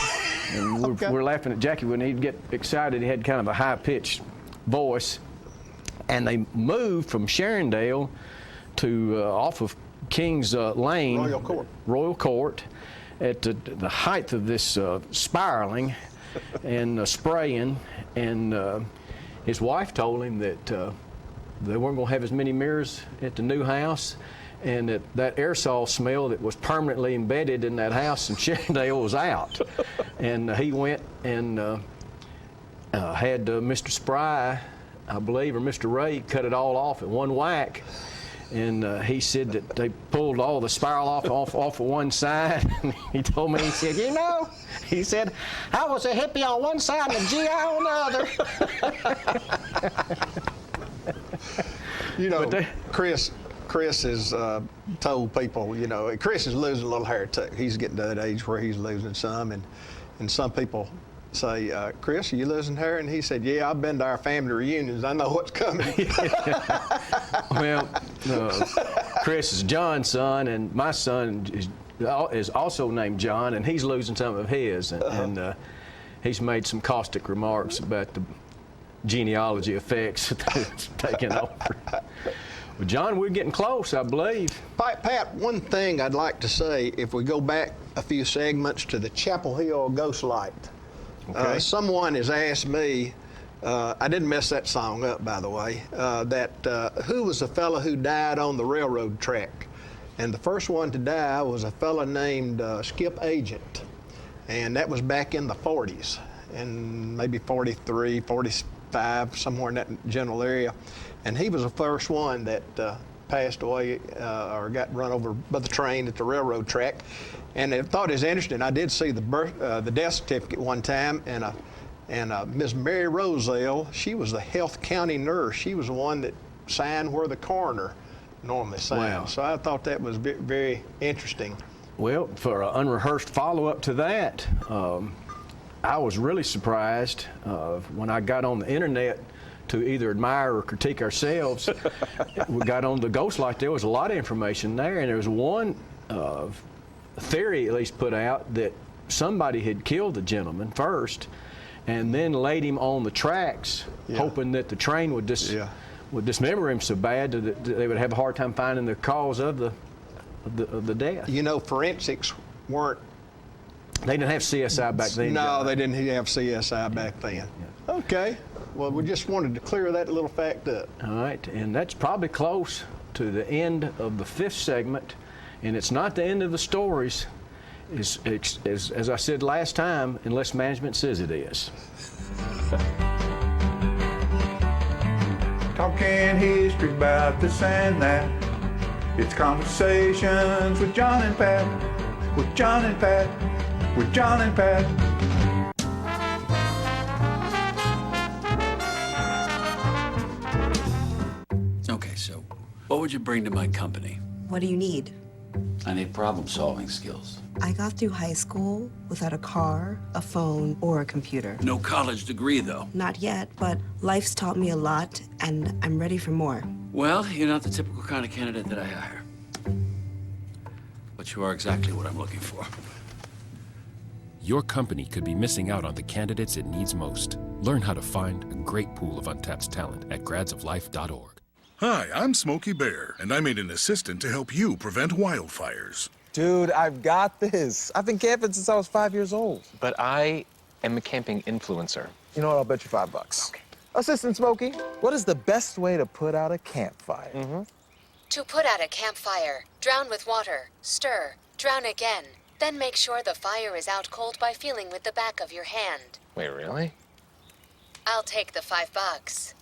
And we're laughing at Jackie when he'd get excited. He had kind of a high-pitched voice. And they moved from Sharondale to off of Kings Lane. Royal Court. At the height of this spiraling and spraying. And his wife told him that they weren't going to have as many mirrors at the new house, and that aerosol smell that was permanently embedded in that house in Sharondale was out. And he went and had Mr. Spry, I believe, or Mr. Ray, cut it all off at one whack. And he said that they pulled all the spiral off of one side. And he told me, he said, you know, he said, I was a hippie on one side and a GI on the other. You know, Chris has told people, you know, Chris is losing a little hair too. He's getting to that age where he's losing some, and some people say, Chris, are you losing hair? And he said, yeah, I've been to our family reunions. I know what's coming. Well, Chris is John's son, and my son is also named John, and he's losing some of his, and he's made some caustic remarks about the genealogy effects that's taking over. Well, John, we're getting close, I believe. Pat, one thing I'd like to say, if we go back a few segments to the Chapel Hill Ghost Light. Okay. Someone has asked me, I didn't mess that song up, by the way, who was the fellow who died on the railroad track? And the first one to die was a fellow named Skip Agent. And that was back in the 40s, and maybe 43, 45, somewhere in that general area. And he was the first one that passed away or got run over by the train at the railroad track. And I thought it was interesting. I did see the death certificate one time, and Miss Mary Roselle, she was the Health County nurse. She was the one that signed where the coroner normally signed. Wow. So I thought that was very interesting. Well, for an unrehearsed follow-up to that, I was really surprised when I got on the internet to either admire or critique ourselves. We got on the Ghostlight, there was a lot of information there, and there was one theory at least put out that somebody had killed the gentleman first and then laid him on the tracks, hoping that the train would dismember him so bad that they would have a hard time finding the cause of the death. You know, forensics weren't. They didn't have CSI back then. No, they didn't have CSI back then. Yeah. Okay. Well, we just wanted to clear that little fact up. All right, and that's probably close to the end of the 5th segment, and it's not the end of the stories, as I said last time, unless management says it is. Talking history about this and that. It's conversations with John and Pat, with John and Pat, with John and Pat. Okay, so what would you bring to my company? What do you need? I need problem-solving skills. I got through high school without a car, a phone, or a computer. No college degree, though. Not yet, but life's taught me a lot, and I'm ready for more. Well, you're not the typical kind of candidate that I hire. But you are exactly what I'm looking for. Your company could be missing out on the candidates it needs most. Learn how to find a great pool of untapped talent at gradsoflife.org. Hi, I'm Smokey Bear, and I made an assistant to help you prevent wildfires. Dude, I've got this. I've been camping since I was 5 years old. But I am a camping influencer. You know what? I'll bet you $5. Okay. Assistant Smokey, what is the best way to put out a campfire? To put out a campfire, drown with water, stir, drown again. Then make sure the fire is out cold by feeling with the back of your hand. Wait, really? I'll take the $5.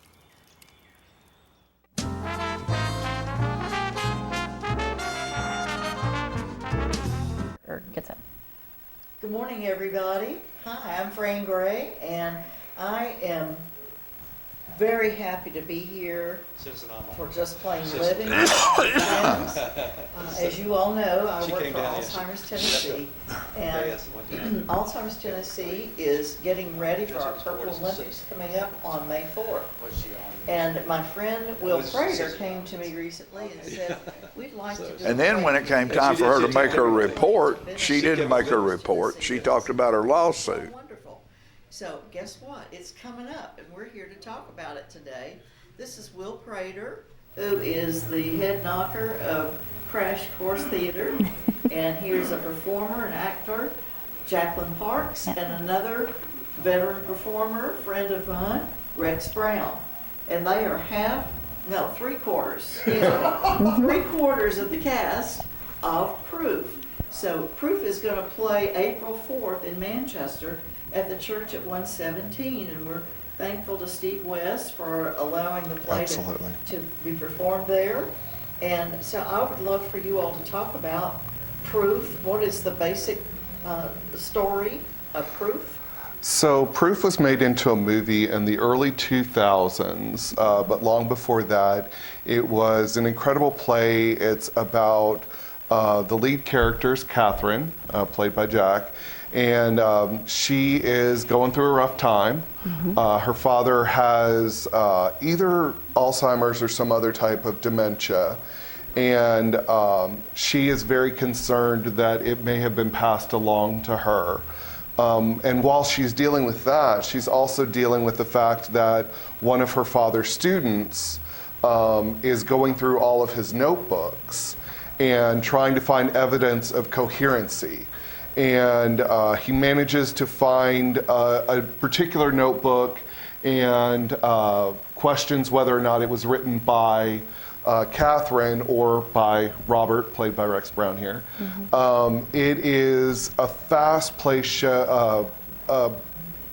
Or gets it. Good morning, everybody. Hi, I'm Fran Gray, and I am very happy to be here for Just Plain Living. As you all know, I work for Alzheimer's Tennessee, and Alzheimer's Tennessee is getting ready for our Purple Olympics coming up on May 4th. And my friend Will Prater came to me recently and said, we'd like to do. And then when it came time for her to make her report, she didn't make her report. She talked about her lawsuit. So guess what? It's coming up, and we're here to talk about it today. This is Will Prater, who is the head knocker of Crash Course Theater, and here's a performer and actor, Jacqueline Parks, and another veteran performer, friend of mine, Rex Brown. And they are three-quarters of the cast of Proof. So Proof is going to play April 4th in Manchester at the church at 117, and we're thankful to Steve West for allowing the play to be performed there. And so I would love for you all to talk about Proof. What is the basic story of Proof? So Proof was made into a movie in the early 2000s, but long before that, it was an incredible play. It's about the lead character's Catherine, played by Jack, and she is going through a rough time. Her father has either Alzheimer's or some other type of dementia, and she is very concerned that it may have been passed along to her. And while she's dealing with that, she's also dealing with the fact that one of her father's students is going through all of his notebooks and trying to find evidence of coherency. And he manages to find a particular notebook and questions whether or not it was written by Catherine or by Robert, played by Rex Brown here. It is a fast-paced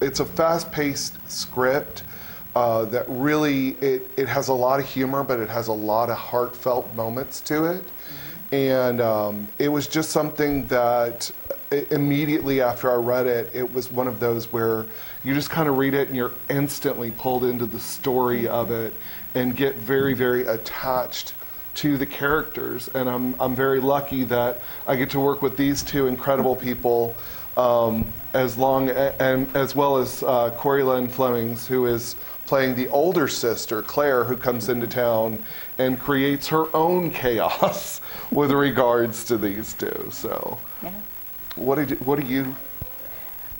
it's a fast-paced script that really, it has a lot of humor, but it has a lot of heartfelt moments to it. And it was just something that immediately after I read it, it was one of those where you just kind of read it and you're instantly pulled into the story of it and get very, very attached to the characters. And I'm very lucky that I get to work with these two incredible people as well as Corey-Lynn Flemings, who is playing the older sister, Claire, who comes into town and creates her own chaos with regards to these two. So, yeah. What do you?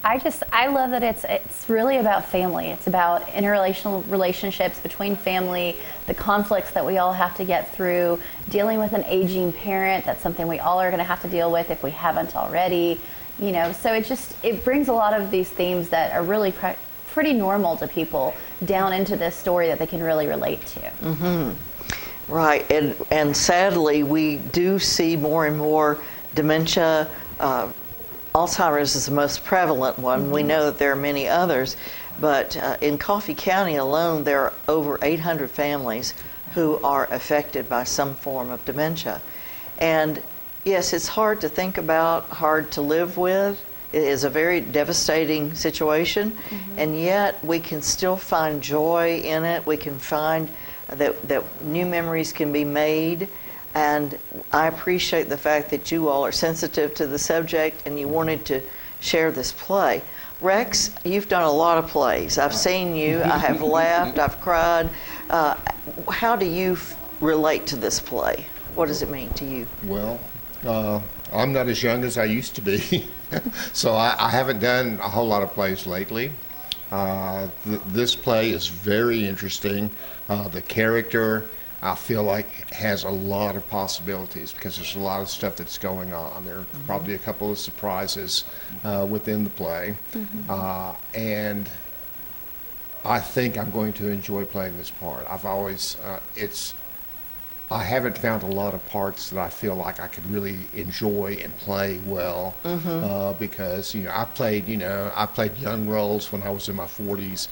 I love that it's really about family. It's about interrelational relationships between family, the conflicts that we all have to get through, dealing with an aging parent. That's something we all are going to have to deal with if we haven't already. You know, so it brings a lot of these themes that are really pretty normal to people down into this story that they can really relate to. Mm-hmm. Right, and sadly, we do see more and more dementia. Alzheimer's is the most prevalent one. Mm-hmm. We know that there are many others, but in Coffee County alone, there are over 800 families who are affected by some form of dementia. And yes, it's hard to think about, hard to live with. It is a very devastating situation, mm-hmm. and yet we can still find joy in it. We can find that new memories can be made. And I appreciate the fact that you all are sensitive to the subject and you wanted to share this play. Rex, you've done a lot of plays. I've seen you. I have laughed. I've cried. How do you relate to this play? What does it mean to you? Well, I'm not as young as I used to be, so I haven't done a whole lot of plays lately. This play is very interesting. The character, I feel like, has a lot of possibilities because there's a lot of stuff that's going on. There are mm-hmm. probably a couple of surprises within the play. Mm-hmm. And I think I'm going to enjoy playing this part. I've always, I haven't found a lot of parts that I feel like I could really enjoy and play well, mm-hmm. Because I played young roles when I was in my 40s,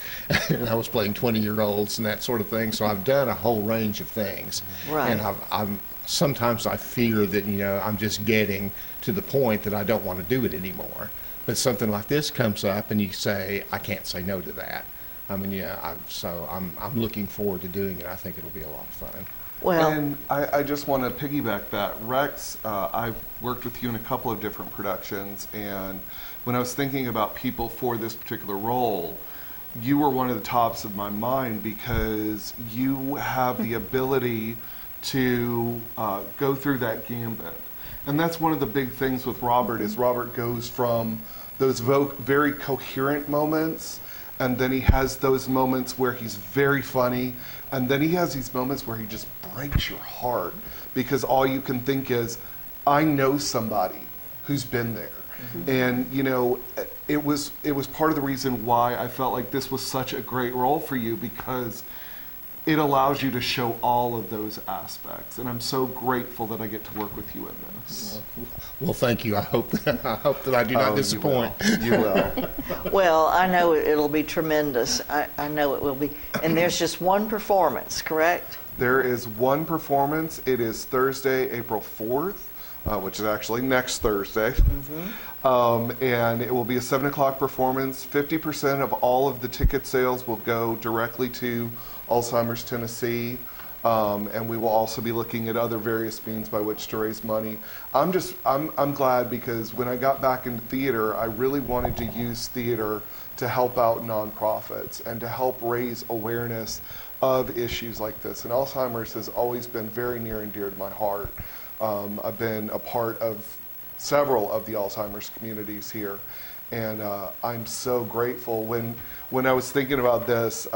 and I was playing 20-year-olds and that sort of thing. So I've done a whole range of things, right. And sometimes I fear that I'm just getting to the point that I don't want to do it anymore. But something like this comes up, and you say, I can't say no to that. I mean, I'm looking forward to doing it. I think it'll be a lot of fun. Well, and I just want to piggyback that. Rex, I've worked with you in a couple of different productions, and when I was thinking about people for this particular role, you were one of the tops of my mind because you have the ability to go through that gambit. And that's one of the big things with Robert is Robert goes from those very coherent moments, and then he has those moments where he's very funny, and then he has these moments where he just breaks your heart because all you can think is, I know somebody who's been there. Mm-hmm. And it was part of the reason why I felt like this was such a great role for you, because it allows you to show all of those aspects, and I'm so grateful that I get to work with you in this. Well, thank you. I hope that I do not disappoint. You will. Well, I know it'll be tremendous. I know it will be. And there's just one performance, correct? There is one performance. It is Thursday, April 4th, which is actually next Thursday. Mm-hmm. And it will be a 7 o'clock performance. 50% of all of the ticket sales will go directly to Alzheimer's Tennessee, and we will also be looking at other various means by which to raise money. I'm glad because when I got back into theater, I really wanted to use theater to help out nonprofits and to help raise awareness of issues like this. And Alzheimer's has always been very near and dear to my heart. I've been a part of several of the Alzheimer's communities here, and I'm so grateful. When I was thinking about this,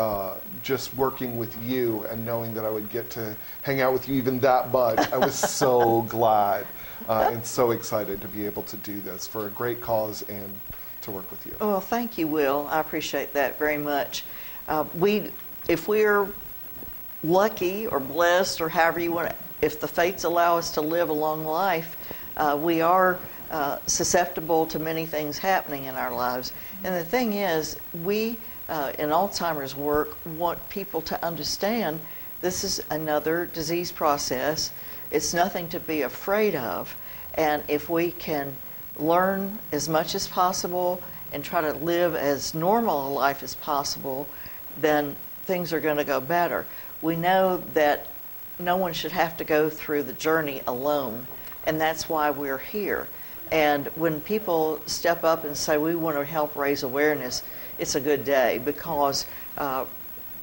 just working with you and knowing that I would get to hang out with you even that much, I was so glad and so excited to be able to do this for a great cause and to work with you. Well, thank you, Will. I appreciate that very much. If we're lucky or blessed or however you want to, if the fates allow us to live a long life, we are susceptible to many things happening in our lives. And the thing is, we in Alzheimer's work want people to understand this is another disease process. It's nothing to be afraid of. And if we can learn as much as possible and try to live as normal a life as possible, then things are going to go better. We know that no one should have to go through the journey alone, and that's why we're here. And when people step up and say, we want to help raise awareness, it's a good day, because a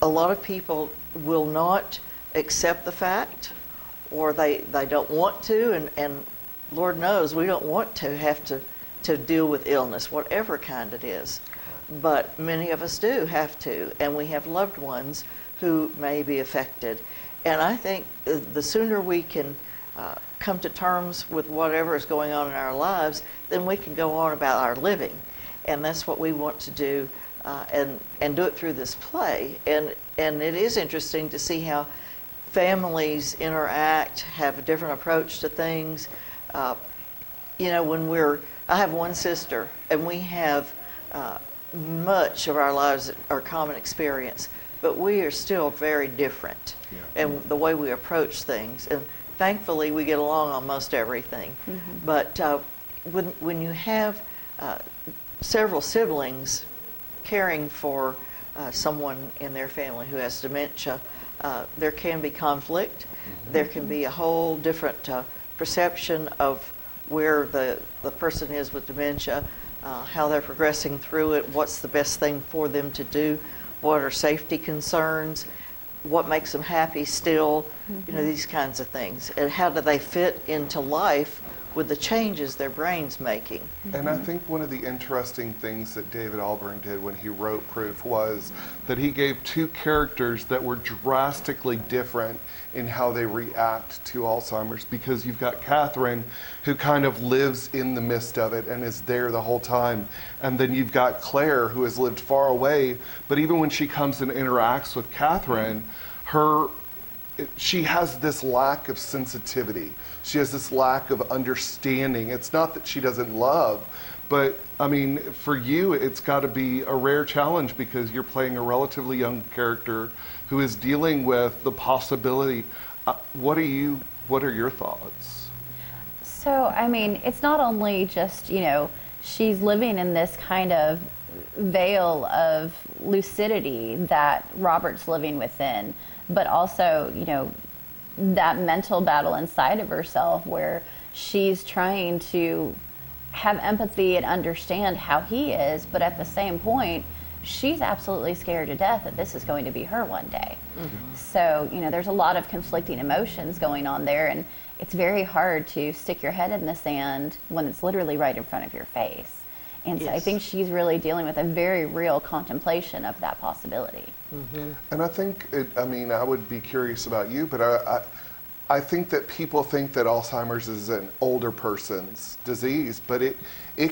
lot of people will not accept the fact, or they don't want to, and Lord knows we don't want to have to deal with illness, whatever kind it is. But many of us do have to, and we have loved ones who may be affected. And I think the sooner we can come to terms with whatever is going on in our lives, then we can go on about our living. And that's what we want to do, and do it through this play. And it is interesting to see how families interact, have a different approach to things. You know, I have one sister, and we have much of our lives are common experience, but we are still very different in the way we approach things. And thankfully, we get along on most everything. Mm-hmm. But when you have several siblings caring for someone in their family who has dementia, there can be conflict. Mm-hmm. There can be a whole different perception of where the person is with dementia, how they're progressing through it, what's the best thing for them to do, what are safety concerns, what makes them happy still, you know, these kinds of things. And how do they fit into life with the changes their brain's making. And I think one of the interesting things that David Alburn did when he wrote Proof was that he gave two characters that were drastically different in how they react to Alzheimer's, because you've got Catherine, who kind of lives in the midst of it and is there the whole time. And then you've got Claire, who has lived far away, but even when she comes and interacts with Catherine, she has this lack of sensitivity. She has this lack of understanding. It's not that she doesn't love, but I mean, for you, it's got to be a rare challenge because you're playing a relatively young character who is dealing with the possibility. What are your thoughts? So, I mean, it's not only just, you know, she's living in this kind of veil of lucidity that Robert's living within, but also, you know, that mental battle inside of herself where she's trying to have empathy and understand how he is, but at the same point, she's absolutely scared to death that this is going to be her one day. Mm-hmm. So, you know, there's a lot of conflicting emotions going on there, and it's very hard to stick your head in the sand when it's literally right in front of your face. And so I think she's really dealing with a very real contemplation of that possibility. Mm-hmm. And I think, I would be curious about you, but I think that people think that Alzheimer's is an older person's disease, but it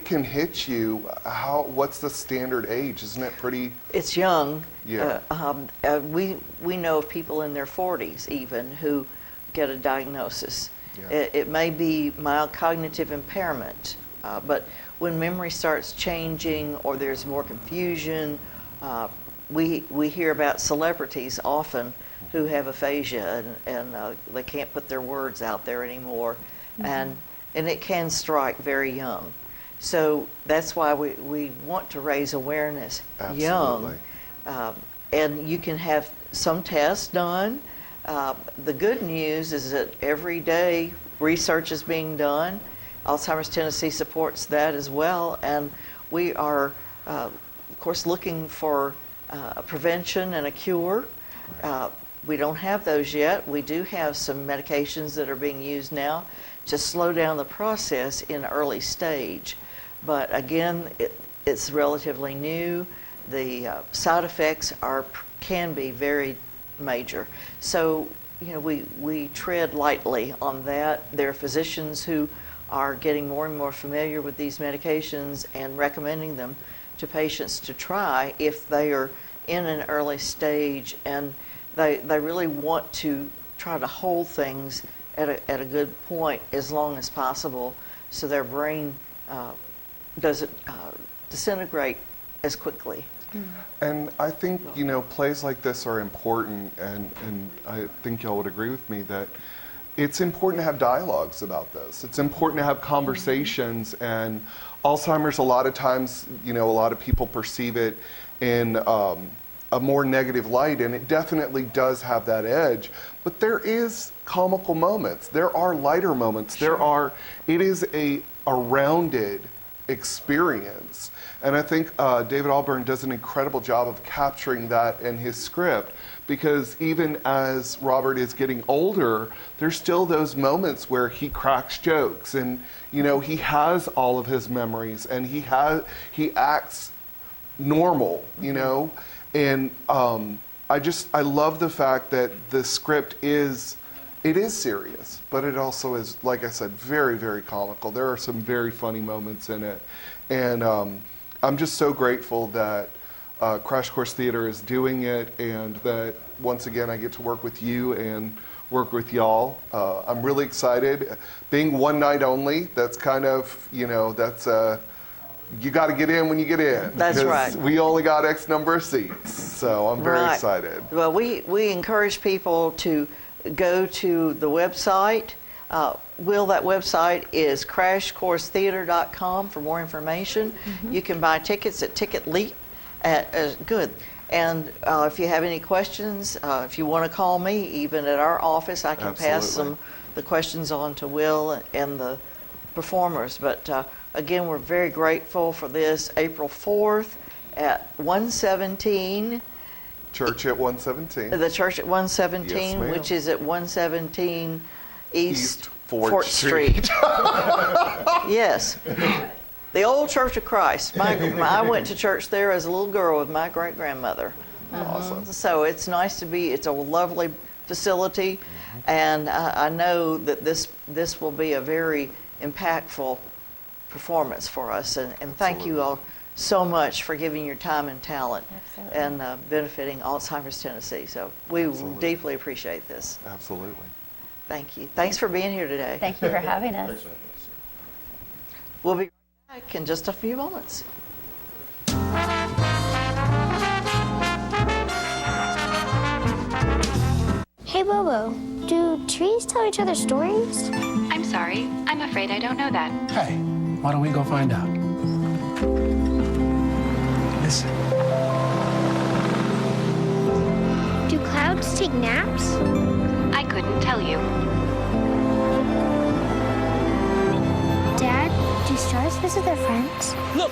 can hit you. What's the standard age? Isn't it pretty? It's young. Yeah. We know of people in their 40s even who get a diagnosis. Yeah. It may be mild cognitive impairment, but when memory starts changing or there's more confusion, we hear about celebrities often who have aphasia and they can't put their words out there anymore. Mm-hmm. And it can strike very young. So that's why we want to raise awareness young. And you can have some tests done. The good news is that every day research is being done. Alzheimer's Tennessee supports that as well. And we are, of course, looking for a prevention and a cure. We don't have those yet. We do have some medications that are being used now to slow down the process in early stage. But again, it's relatively new. The side effects can be very major. So, you know, we tread lightly on that. There are physicians who are getting more and more familiar with these medications and recommending them to patients to try if they are in an early stage, and they really want to try to hold things at a good point as long as possible so their brain doesn't disintegrate as quickly. And I think, you know, plays like this are important, and I think y'all would agree with me that it's important to have dialogues about this. It's important to have conversations, and Alzheimer's, a lot of times, you know, a lot of people perceive it in a more negative light, and it definitely does have that edge. But there is comical moments. There are lighter moments. It is a rounded experience. And I think David Alburn does an incredible job of capturing that in his script, because even as Robert is getting older, there's still those moments where he cracks jokes, and he has all of his memories, and he acts normal, and I love the fact that the script is serious, but it also is, like I said, very, very comical. There are some very funny moments in it, and I'm just so grateful that Crash Course Theater is doing it, and that once again I get to work with you and work with y'all. I'm really excited. Being one night only, that's kind of, that's you got to get in when you get in. That's right. We only got X number of seats, so I'm very excited. Well, we encourage people to go to the website. Will, that website is crashcoursetheater.com for more information. You can buy tickets at TicketLeap. Good. And if you have any questions, if you want to call me, even at our office, I can pass the questions on to Will and the performers. But again, we're very grateful for this. April 4th at 117. Church at 117. The church at 117, Yes, which is at 117 East 4th Street. Yes. The old Church of Christ. I went to church there as a little girl with my great-grandmother. Awesome. So it's nice to be, it's a lovely facility, and I know that this will be a very impactful performance for us. And thank you all so much for giving your time and talent and benefiting Alzheimer's Tennessee. So we deeply appreciate this. Absolutely. Thank you. Thanks for being here today. Thank you for having us. We'll be back in just a few moments. Hey, Bobo, do trees tell each other stories? I'm sorry. I'm afraid I don't know that. Hey, why don't we go find out? Listen. Do clouds take naps? I couldn't tell you. Dad, do stars visit their friends? Look!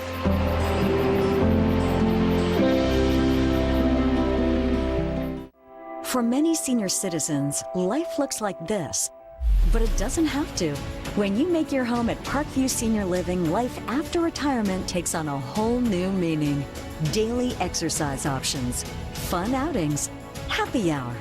For many senior citizens, life looks like this, but it doesn't have to. When you make your home at Parkview Senior Living, life after retirement takes on a whole new meaning. Daily exercise options, fun outings, happy hour,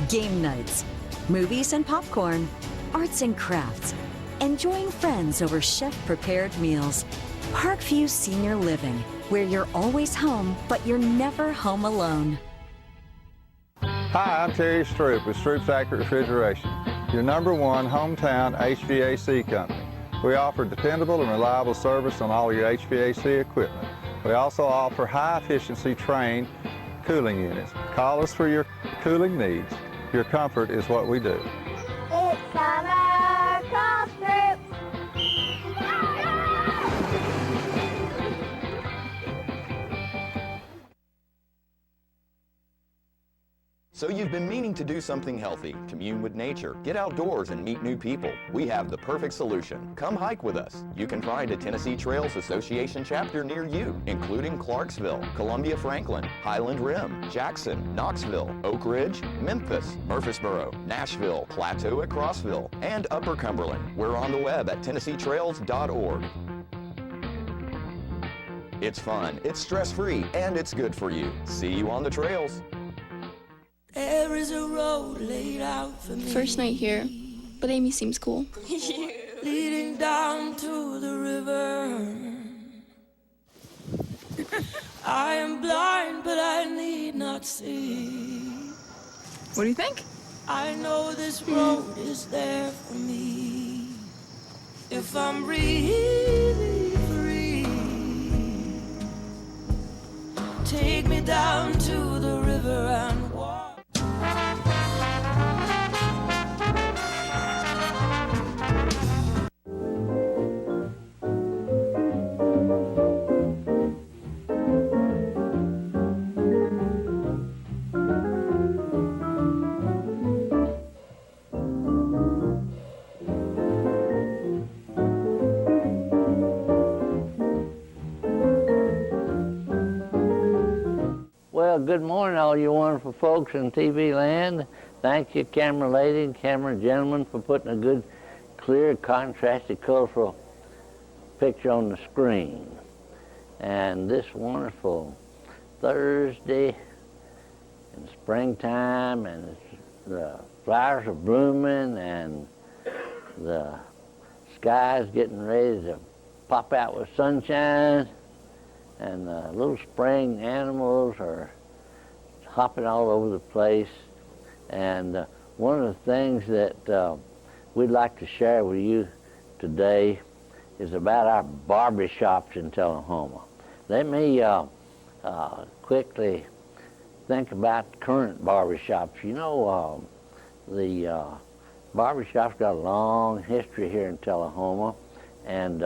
game nights, movies and popcorn, arts and crafts, enjoying friends over chef-prepared meals. Parkview Senior Living, where you're always home, but you're never home alone. Hi, I'm Terry Stroop with Stroop's Accurate Refrigeration, your #1 hometown HVAC company. We offer dependable and reliable service on all your HVAC equipment. We also offer high-efficiency trained cooling units. Call us for your cooling needs. Your comfort is what we do. It's summer craft group. So you've been meaning to do something healthy, commune with nature, get outdoors and meet new people. We have the perfect solution. Come hike with us. You can find a Tennessee Trails Association chapter near you, including Clarksville, Columbia Franklin, Highland Rim, Jackson, Knoxville, Oak Ridge, Memphis, Murfreesboro, Nashville, Plateau at Crossville, and Upper Cumberland. We're on the web at TennesseeTrails.org. It's fun, it's stress-free, and it's good for you. See you on the trails. There is a road laid out for me. First night here, but Amy seems cool. Leading down to the river. I am blind, but I need not see. What do you think? I know this road is there for me. If I'm really free, take me down to the river and walk. good morning, all you wonderful folks in TV land. Thank you, camera lady and camera gentlemen, for putting a good, clear, contrasted, colorful picture on the screen. And this wonderful Thursday in springtime, and the flowers are blooming, and the sky's getting ready to pop out with sunshine, and the little spring animals are hopping all over the place. And one of the things that we'd like to share with you today is about our barber shops in Tullahoma. Let me quickly think about current barber shops. You know, the barber shop's got a long history here in Tullahoma, and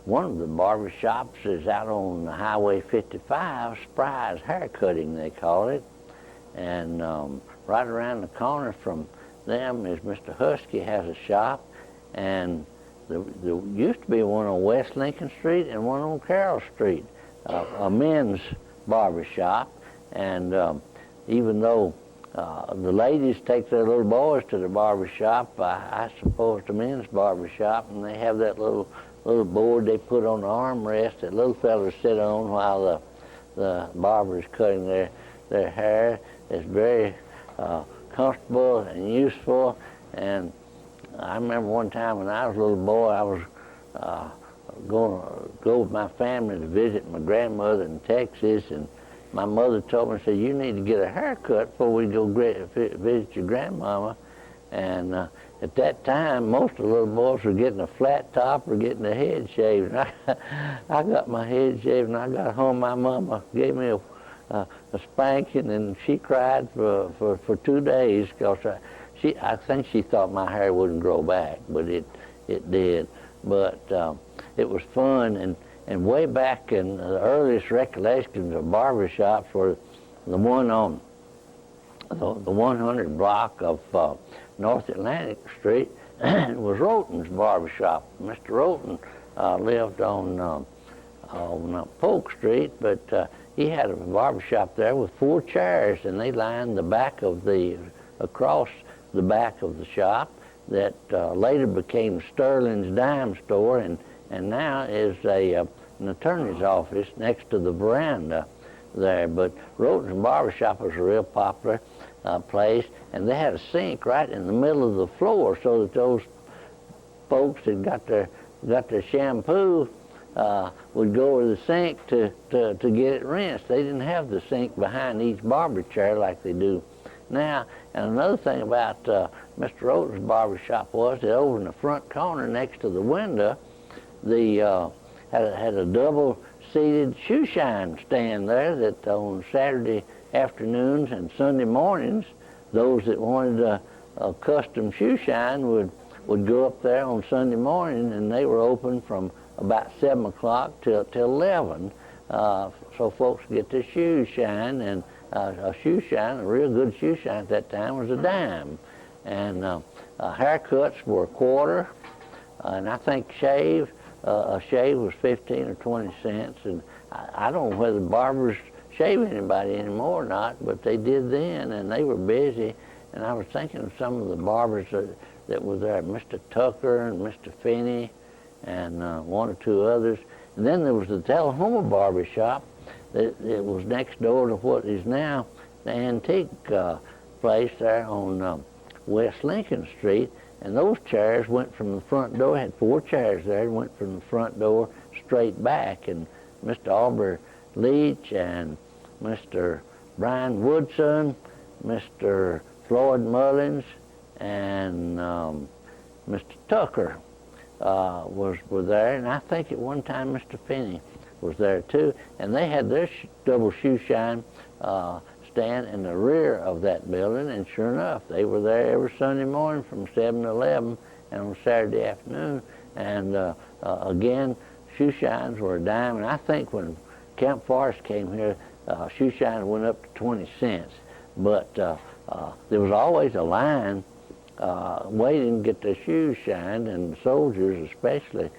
one of the barber shops is out on Highway 55, Spry's Hair Cutting, they call it. And right around the corner from them is Mr. Husky has a shop, and there used to be one on West Lincoln Street and one on Carroll Street, a men's barber shop. And even though the ladies take their little boys to the barber shop, I suppose the men's barber shop, and they have that little board they put on the armrest that little fellas sit on while the barber is cutting their hair. It's very comfortable and useful. And I remember one time when I was a little boy, I was going to go with my family to visit my grandmother in Texas, and my mother told me, said, you need to get a haircut before we go visit your grandmama. And at that time, most of the little boys were getting a flat top or getting their head shaved. And I got my head shaved, and I got home, my mama gave me a spanking, and she cried for 2 days because I think she thought my hair wouldn't grow back, but it did. But it was fun, and way back in the earliest recollections of barbershops were the one on the 100 block of North Atlantic Street. It was Roten's barbershop. Mr. Roten lived on Polk Street, but he had a barbershop there with 4 chairs, and they lined the back of across the back of the shop that later became Sterling's Dime Store, and now is an attorney's office next to the veranda there. But Roten's barbershop was a real popular place, and they had a sink right in the middle of the floor so that those folks that got their shampoo would go to the sink to get it rinsed. They didn't have the sink behind each barber chair like they do now. And another thing about Mr. Roten's barbershop was that over in the front corner next to the window, had a double-seated shoe shine stand there that on Saturday afternoons and Sunday mornings, those that wanted a custom shoe shine would go up there on Sunday morning, and they were open from about 7 o'clock till 11, so folks could get their shoes shined. And a shoe shine, a real good shoe shine at that time, was a dime. And haircuts were a quarter, and I think a shave was 15 or 20 cents. And I don't know whether barbers shave anybody anymore or not, but they did then, and they were busy. And I was thinking of some of the barbers that were there, Mr. Tucker and Mr. Finney, and 1 or 2 others. And then there was the Tullahoma Barber Shop. It was next door to what is now the antique place there on West Lincoln Street. And those chairs went from the front door, had 4 chairs there, went from the front door straight back. And Mr. Aubrey Leach and Mr. Brian Woodson, Mr. Floyd Mullins, and Mr. Tucker were there. And I think at one time Mr. Finney was there too. And they had their double shoe shine stand in the rear of that building, and sure enough, they were there every Sunday morning from 7 to 11 and on Saturday afternoon. And again, shoe shines were a dime. And I think when Camp Forrest came here, shoe shines went up to 20 cents. But there was always a line waiting to get their shoes shined, and the soldiers especially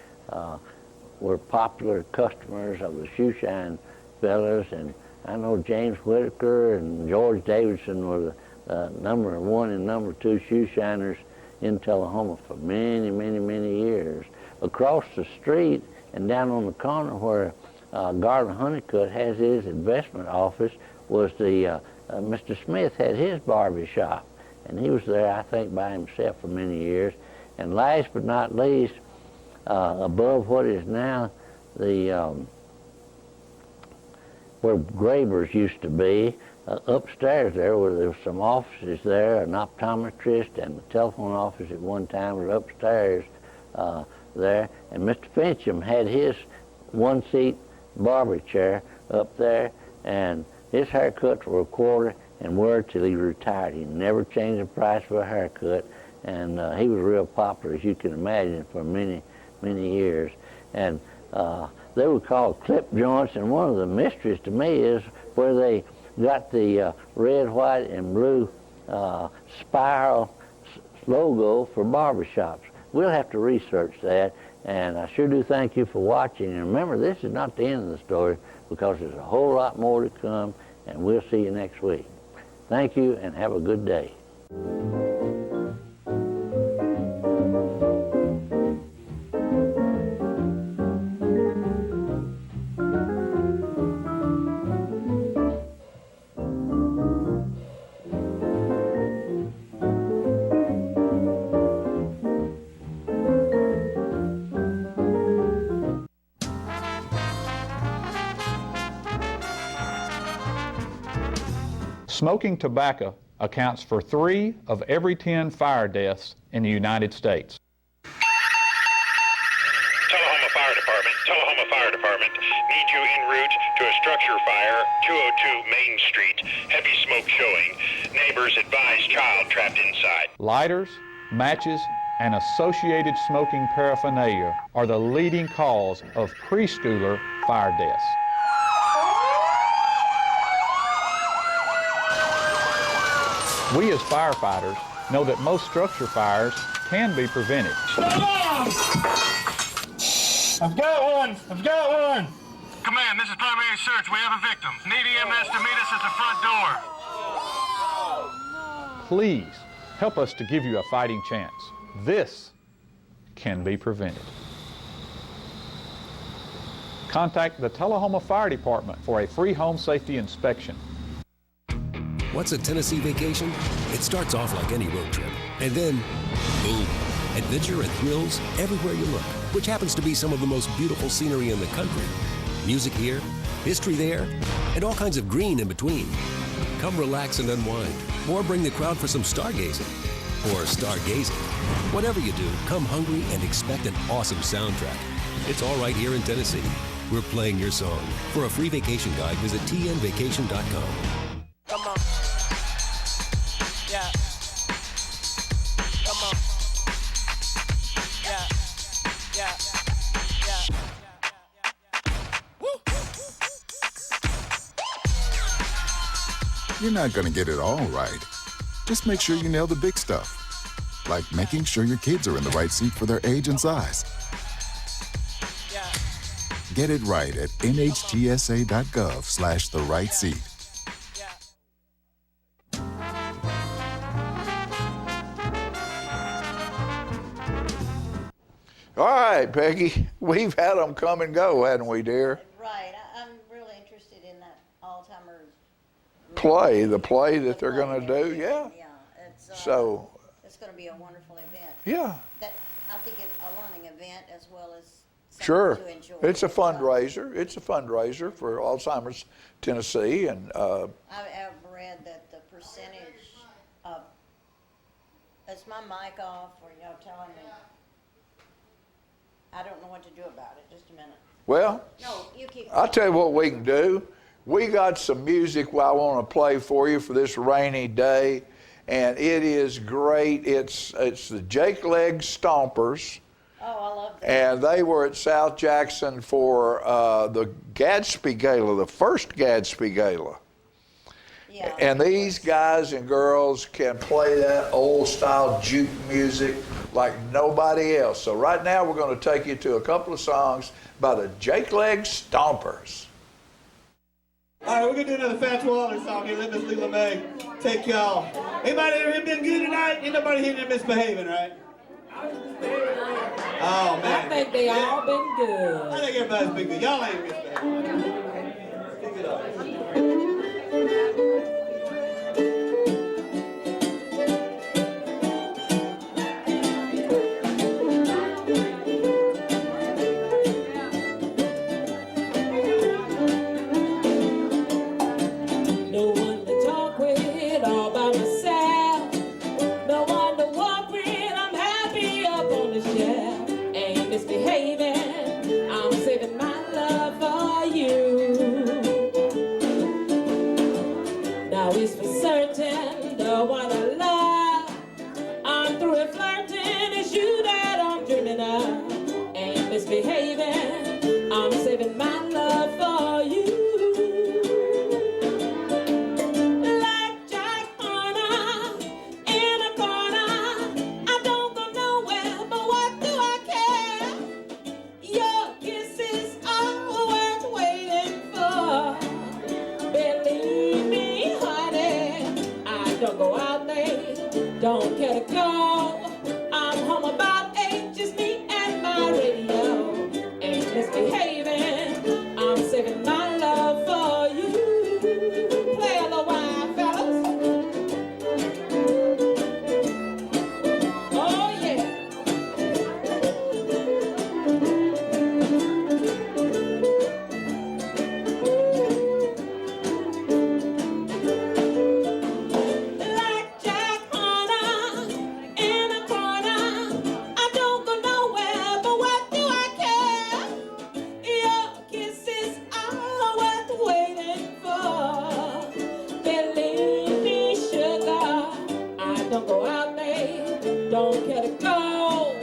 were popular customers of the shoe shine fellas. And I know James Whitaker and George Davidson were the number 1 and number 2 shoe shiners in Tullahoma for many, many, many years. Across the street and down on the corner where Garland Honeycutt has his investment office was the Mr. Smith had his barber shop, and he was there, I think, by himself for many years. And last but not least, above what is now the where Graber's used to be, upstairs there where there were some offices there, an optometrist and the telephone office at one time was upstairs there. And Mr. Fincham had his one-seat barber chair up there, and his haircuts were a quarter and were till he retired. He never changed the price for a haircut, and he was real popular, as you can imagine, for many, many years. And they were called clip joints, and one of the mysteries to me is where they got the red, white, and blue spiral logo for barbershops. We'll have to research that, and I sure do thank you for watching. And remember, this is not the end of the story, because there's a whole lot more to come, and we'll see you next week. Thank you, and have a good day. Smoking tobacco accounts for 3 of every 10 fire deaths in the United States. Tullahoma Fire Department, need you en route to a structure fire, 202 Main Street, heavy smoke showing. Neighbors advise child trapped inside. Lighters, matches, and associated smoking paraphernalia are the leading cause of preschooler fire deaths. We as firefighters know that most structure fires can be prevented. I've got one! Command, this is primary search. We have a victim. Need EMS to meet us at the front door. Please help us to give you a fighting chance. This can be prevented. Contact the Tullahoma Fire Department for a free home safety inspection. What's a Tennessee vacation? It starts off like any road trip, and then, boom, adventure and thrills everywhere you look, which happens to be some of the most beautiful scenery in the country. Music here, history there, and all kinds of green in between. Come relax and unwind, or bring the crowd for some stargazing, or stargazing. Whatever you do, come hungry and expect an awesome soundtrack. It's all right here in Tennessee. We're playing your song. For a free vacation guide, visit tnvacation.com. Come on. Yeah. Come on. Yeah. Yeah. Yeah. You're not going to get it all right. Just make sure you nail the big stuff, like making sure your kids are in the right seat for their age and size. Get it right at nhtsa.gov/the-right-seat. All right, Peggy, we've had them come and go, hadn't we, dear? Right. I'm really interested in that Alzheimer's Play, the play that they're going to do, yeah. Yeah, it's So, it's going to be a wonderful event. yeah, That I think it's a learning event as well as something sure. to enjoy. It's a fundraiser. It's a fundraiser for Alzheimer's Tennessee, and I've read that the percentage of, is my mic off, or y'all telling me? I don't know what to do about it. Just a minute. well, No, you keep. I'll tell you what we can do. We got some music I want to play for you for this rainy day, and it is great. It's the Jake Leg Stompers. Oh, I love that. And they were at South Jackson for the Gadsby Gala, the first Gadsby Gala. Yeah. And these guys and girls can play that old style juke music like nobody else. So right now we're going to take you to a couple of songs by the Jake Leg Stompers. All right, we're gonna do another Fats Waller song here. Let Miss Leela May take y'all. Anybody here been good tonight? Ain't nobody here been misbehaving, right? Oh man. I think they all been good. I think everybody's been good. Y'all ain't misbehaving. Pick it up. No one to talk with all by myself. No one to walk with. I'm happy up on the shelf. Ain't misbehaving. I'm saving my love for you. Now it's for certain the one I love. I'm through with flirting. It's you that I'm dreaming of. Ain't misbehaving. I'm saving my love for you. Don't care to go. I'm home about 8, just me and my radio. Ain't misbehaving. I'm saving my love for you. Play a little while, fellas. Oh yeah. Don't care to go.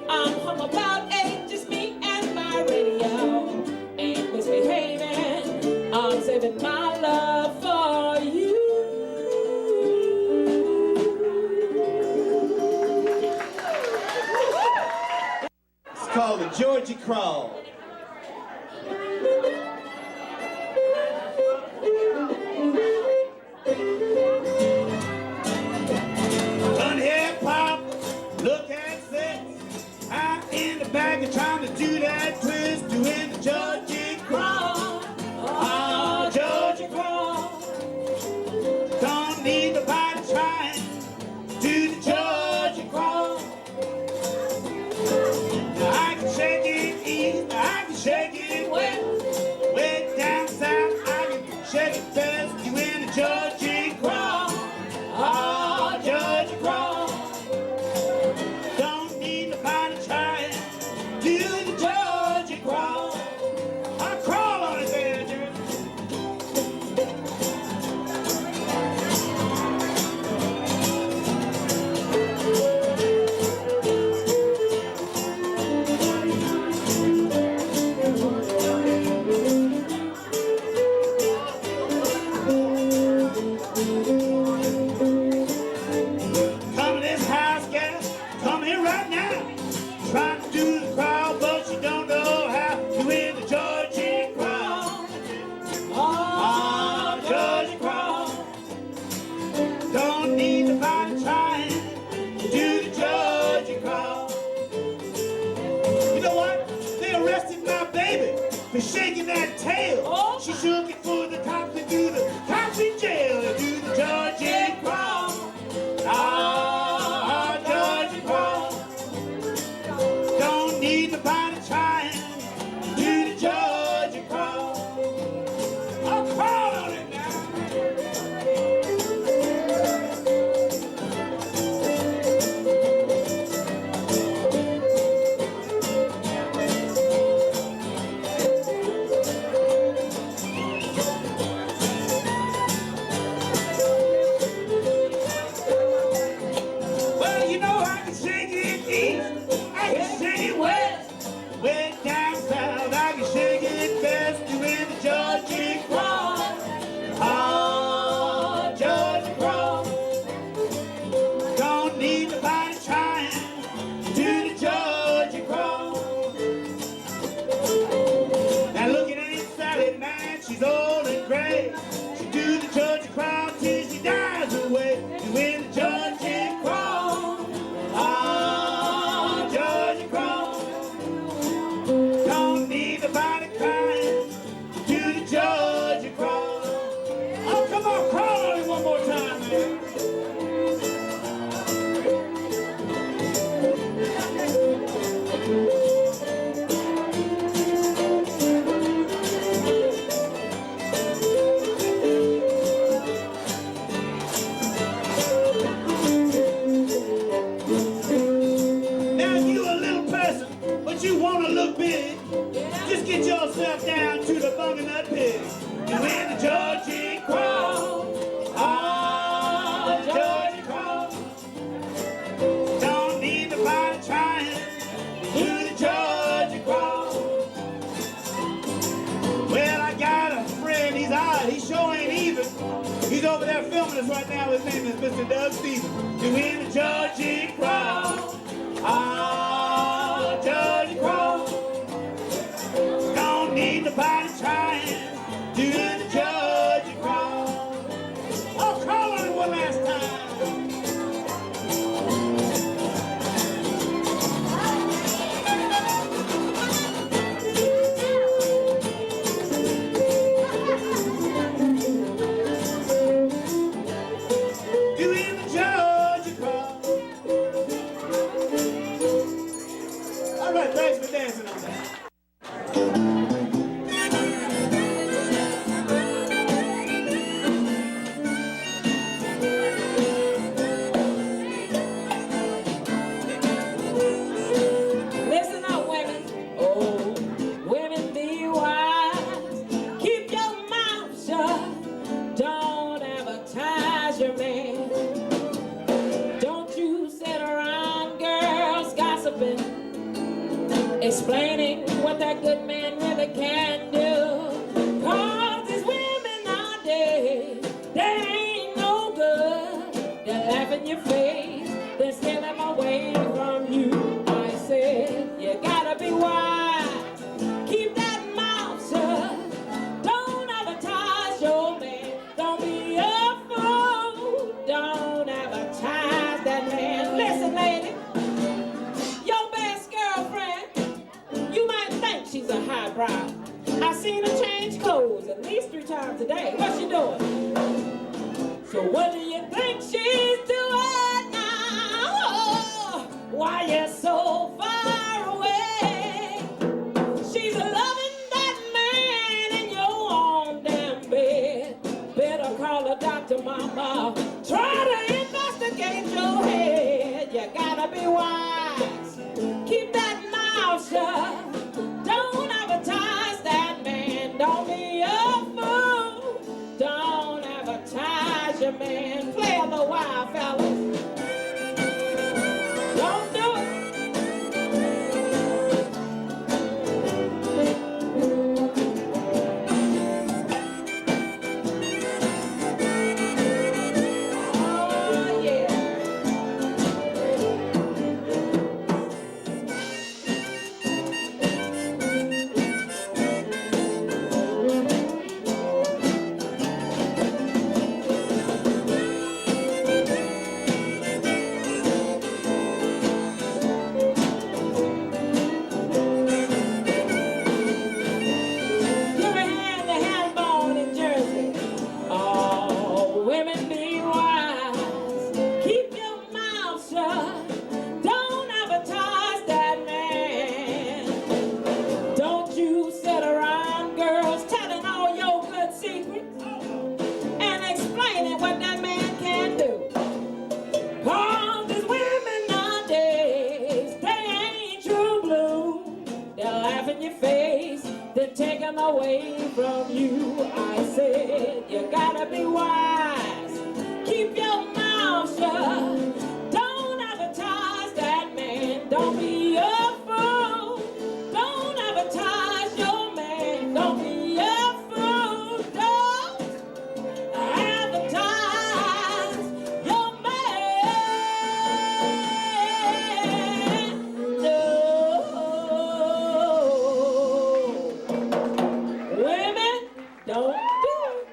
I'm home about 8, just me and my radio. Ain't misbehaving. I'm saving my love for you. It's called the Georgie Crawl. Run hip hop, look at sex. I'm in the back and trying to do that twist, doing the Georgie Crawl. Oh, Georgie Crawl. Don't need nobody trying to do the Georgie Crawl. Now I can shake it east, I can shake it west. Way down south, I can shake it best, doing the Georgie Crawl. Oh, Georgie Crawl. Don't need nobody trying to do the Georgie Crawl. I crawl on it there, Georgie. Come to this house, gal. Come here right now. Trying to do the crawl, but you don't know how. Doing the Georgie Crawl. Oh, Georgie Crawl. Don't need nobody trying to do the Georgie Crawl. You know what? They arrested my baby for shaking that tail. She shook it for the cops to do the cops in jail to do the Georgie Crawl. Ah, Georgie Crawl. Don't need nobody trying to do the Georgie Crawl. I'll crawl on it Well, you know I can shake it east, I can shake it west. Way down south, I can shake it best, doing the Georgie Crawl. Oh, Georgie Crawl. Don't need nobody trying to do the Georgie Crawl. Now looking inside it, man, she's old and gray. look big. Just get yourself down to the Butternut Pig. You in the Georgia crowd. Oh, Georgia crowd. Don't need nobody trying. Do the Georgia crowd. Well, I got a friend. He's odd. He sure ain't even. He's over there filming us right now. His name is Mr. Doug Stevens. You in the Georgia crowd. Oh, Georgia crowd. Don't need nobody trying. Do the Georgia crowd. Oh, call on it one last time. You in the Georgia crowd. All right, thanks for dancing on that. Listen up, women. Oh, women, be wise. Keep your mouth shut. Don't advertise your man. Don't you sit around, girls, gossiping, explaining what that good man really can do. 'Cause these women nowadays, they ain't no good. They laugh in your face. They steal them away from you. I said, you gotta be wise. Keep that mouth shut. Don't advertise your man. Don't be a fool. Don't advertise that man. Listen, lady. Your best girlfriend, you might think she's a highbrow. I seen her change clothes at least 3 times a day. What's she doing? So what do you think she's doing now? Why you so far away? She's loving that man in your own damn bed. Better call a doctor, mama. Try to investigate your head. You gotta be wise. Keep that mouth shut. Don't advertise that man. Don't be a fool. Don't advertise your man. Play a little while, fellas. Don't do it. Oh, yeah. You ever had the hand bone in Jersey? Oh, women be wise. Keep your mouth shut. Don't advertise that man. Don't you sit around, girls, telling all your good secrets and explaining what that man can do. 'Cause these women nowadays, they ain't true blue. They'll laugh in your face, then take them away from you. I said, you gotta be wise. Keep your mouth shut. Don't advertise that man. Don't be a fool. Don't advertise your man. Don't be a fool. Don't advertise your man. No. Women, don't do it.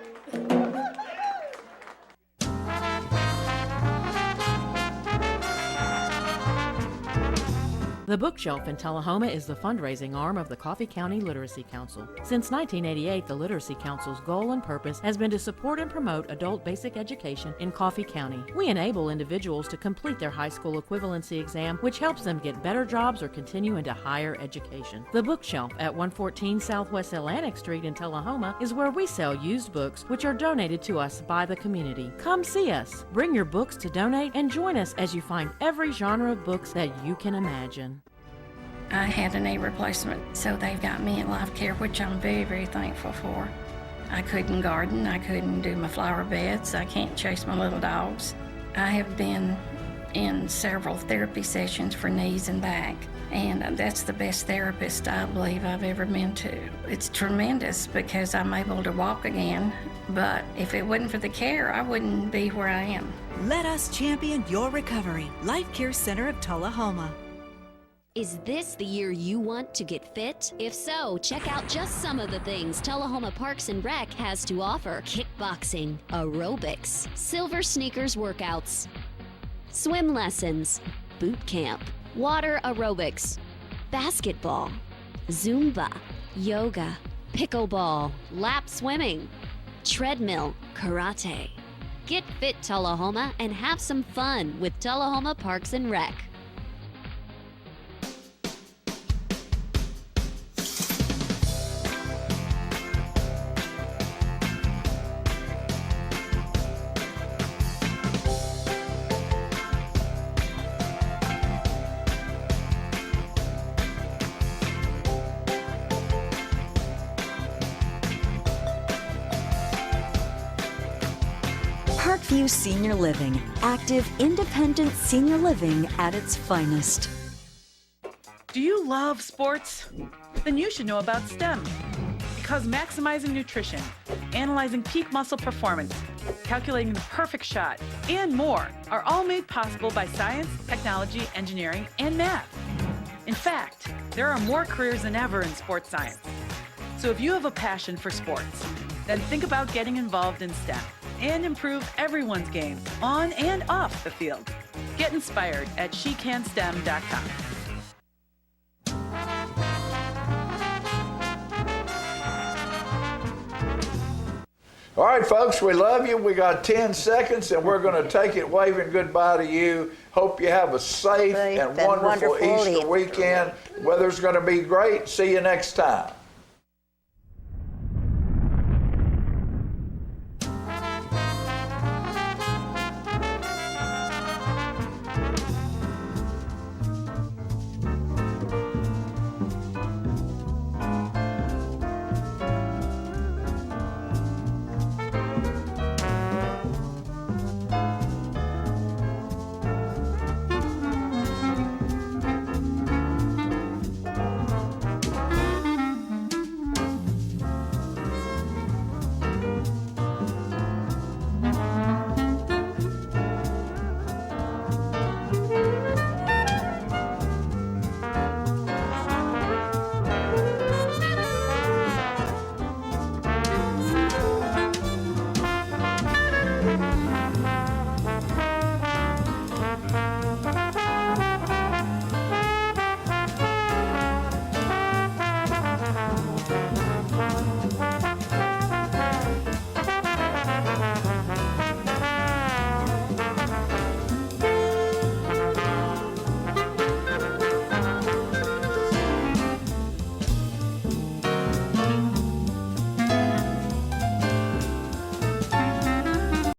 The Bookshelf in Tullahoma is the fundraising arm of the Coffee County Literacy Council. Since 1988, the Literacy Council's goal and purpose has been to support and promote adult basic education in Coffee County. We enable individuals to complete their high school equivalency exam, which helps them get better jobs or continue into higher education. The Bookshelf at 114 Southwest Atlantic Street in Tullahoma is where we sell used books which are donated to us by the community. Come see us, bring your books to donate, and join us as you find every genre of books that you can imagine. I had a knee replacement, so they've got me in life care, which I'm very, very thankful for. I couldn't garden, I couldn't do my flower beds, I can't chase my little dogs. I have been in several therapy sessions for knees and back, and that's the best therapist I believe I've ever been to. It's tremendous because I'm able to walk again, but if it wasn't for the care, I wouldn't be where I am. Let us champion your recovery. Life Care Center of Tullahoma. Is this the year you want to get fit? If so, check out just some of the things Tullahoma Parks and Rec has to offer. Kickboxing, aerobics, silver sneakers workouts, swim lessons, boot camp, water aerobics, basketball, Zumba, yoga, pickleball, lap swimming, treadmill, karate. Get fit, Tullahoma, and have some fun with Tullahoma Parks and Rec. Parkview Senior Living, active, independent senior living at its finest. Do you love sports? Then you should know about STEM. Because maximizing nutrition, analyzing peak muscle performance, calculating the perfect shot, and more are all made possible by science, technology, engineering, and math. In fact, there are more careers than ever in sports science. So if you have a passion for sports, then think about getting involved in STEM and improve everyone's game on and off the field. Get inspired at SheCanSTEM.com. All right, folks, we love you. We got 10 seconds, and we're going to take it waving goodbye to you. Hope you have a safe and wonderful Easter weekend. Weather's going to be great. See you next time.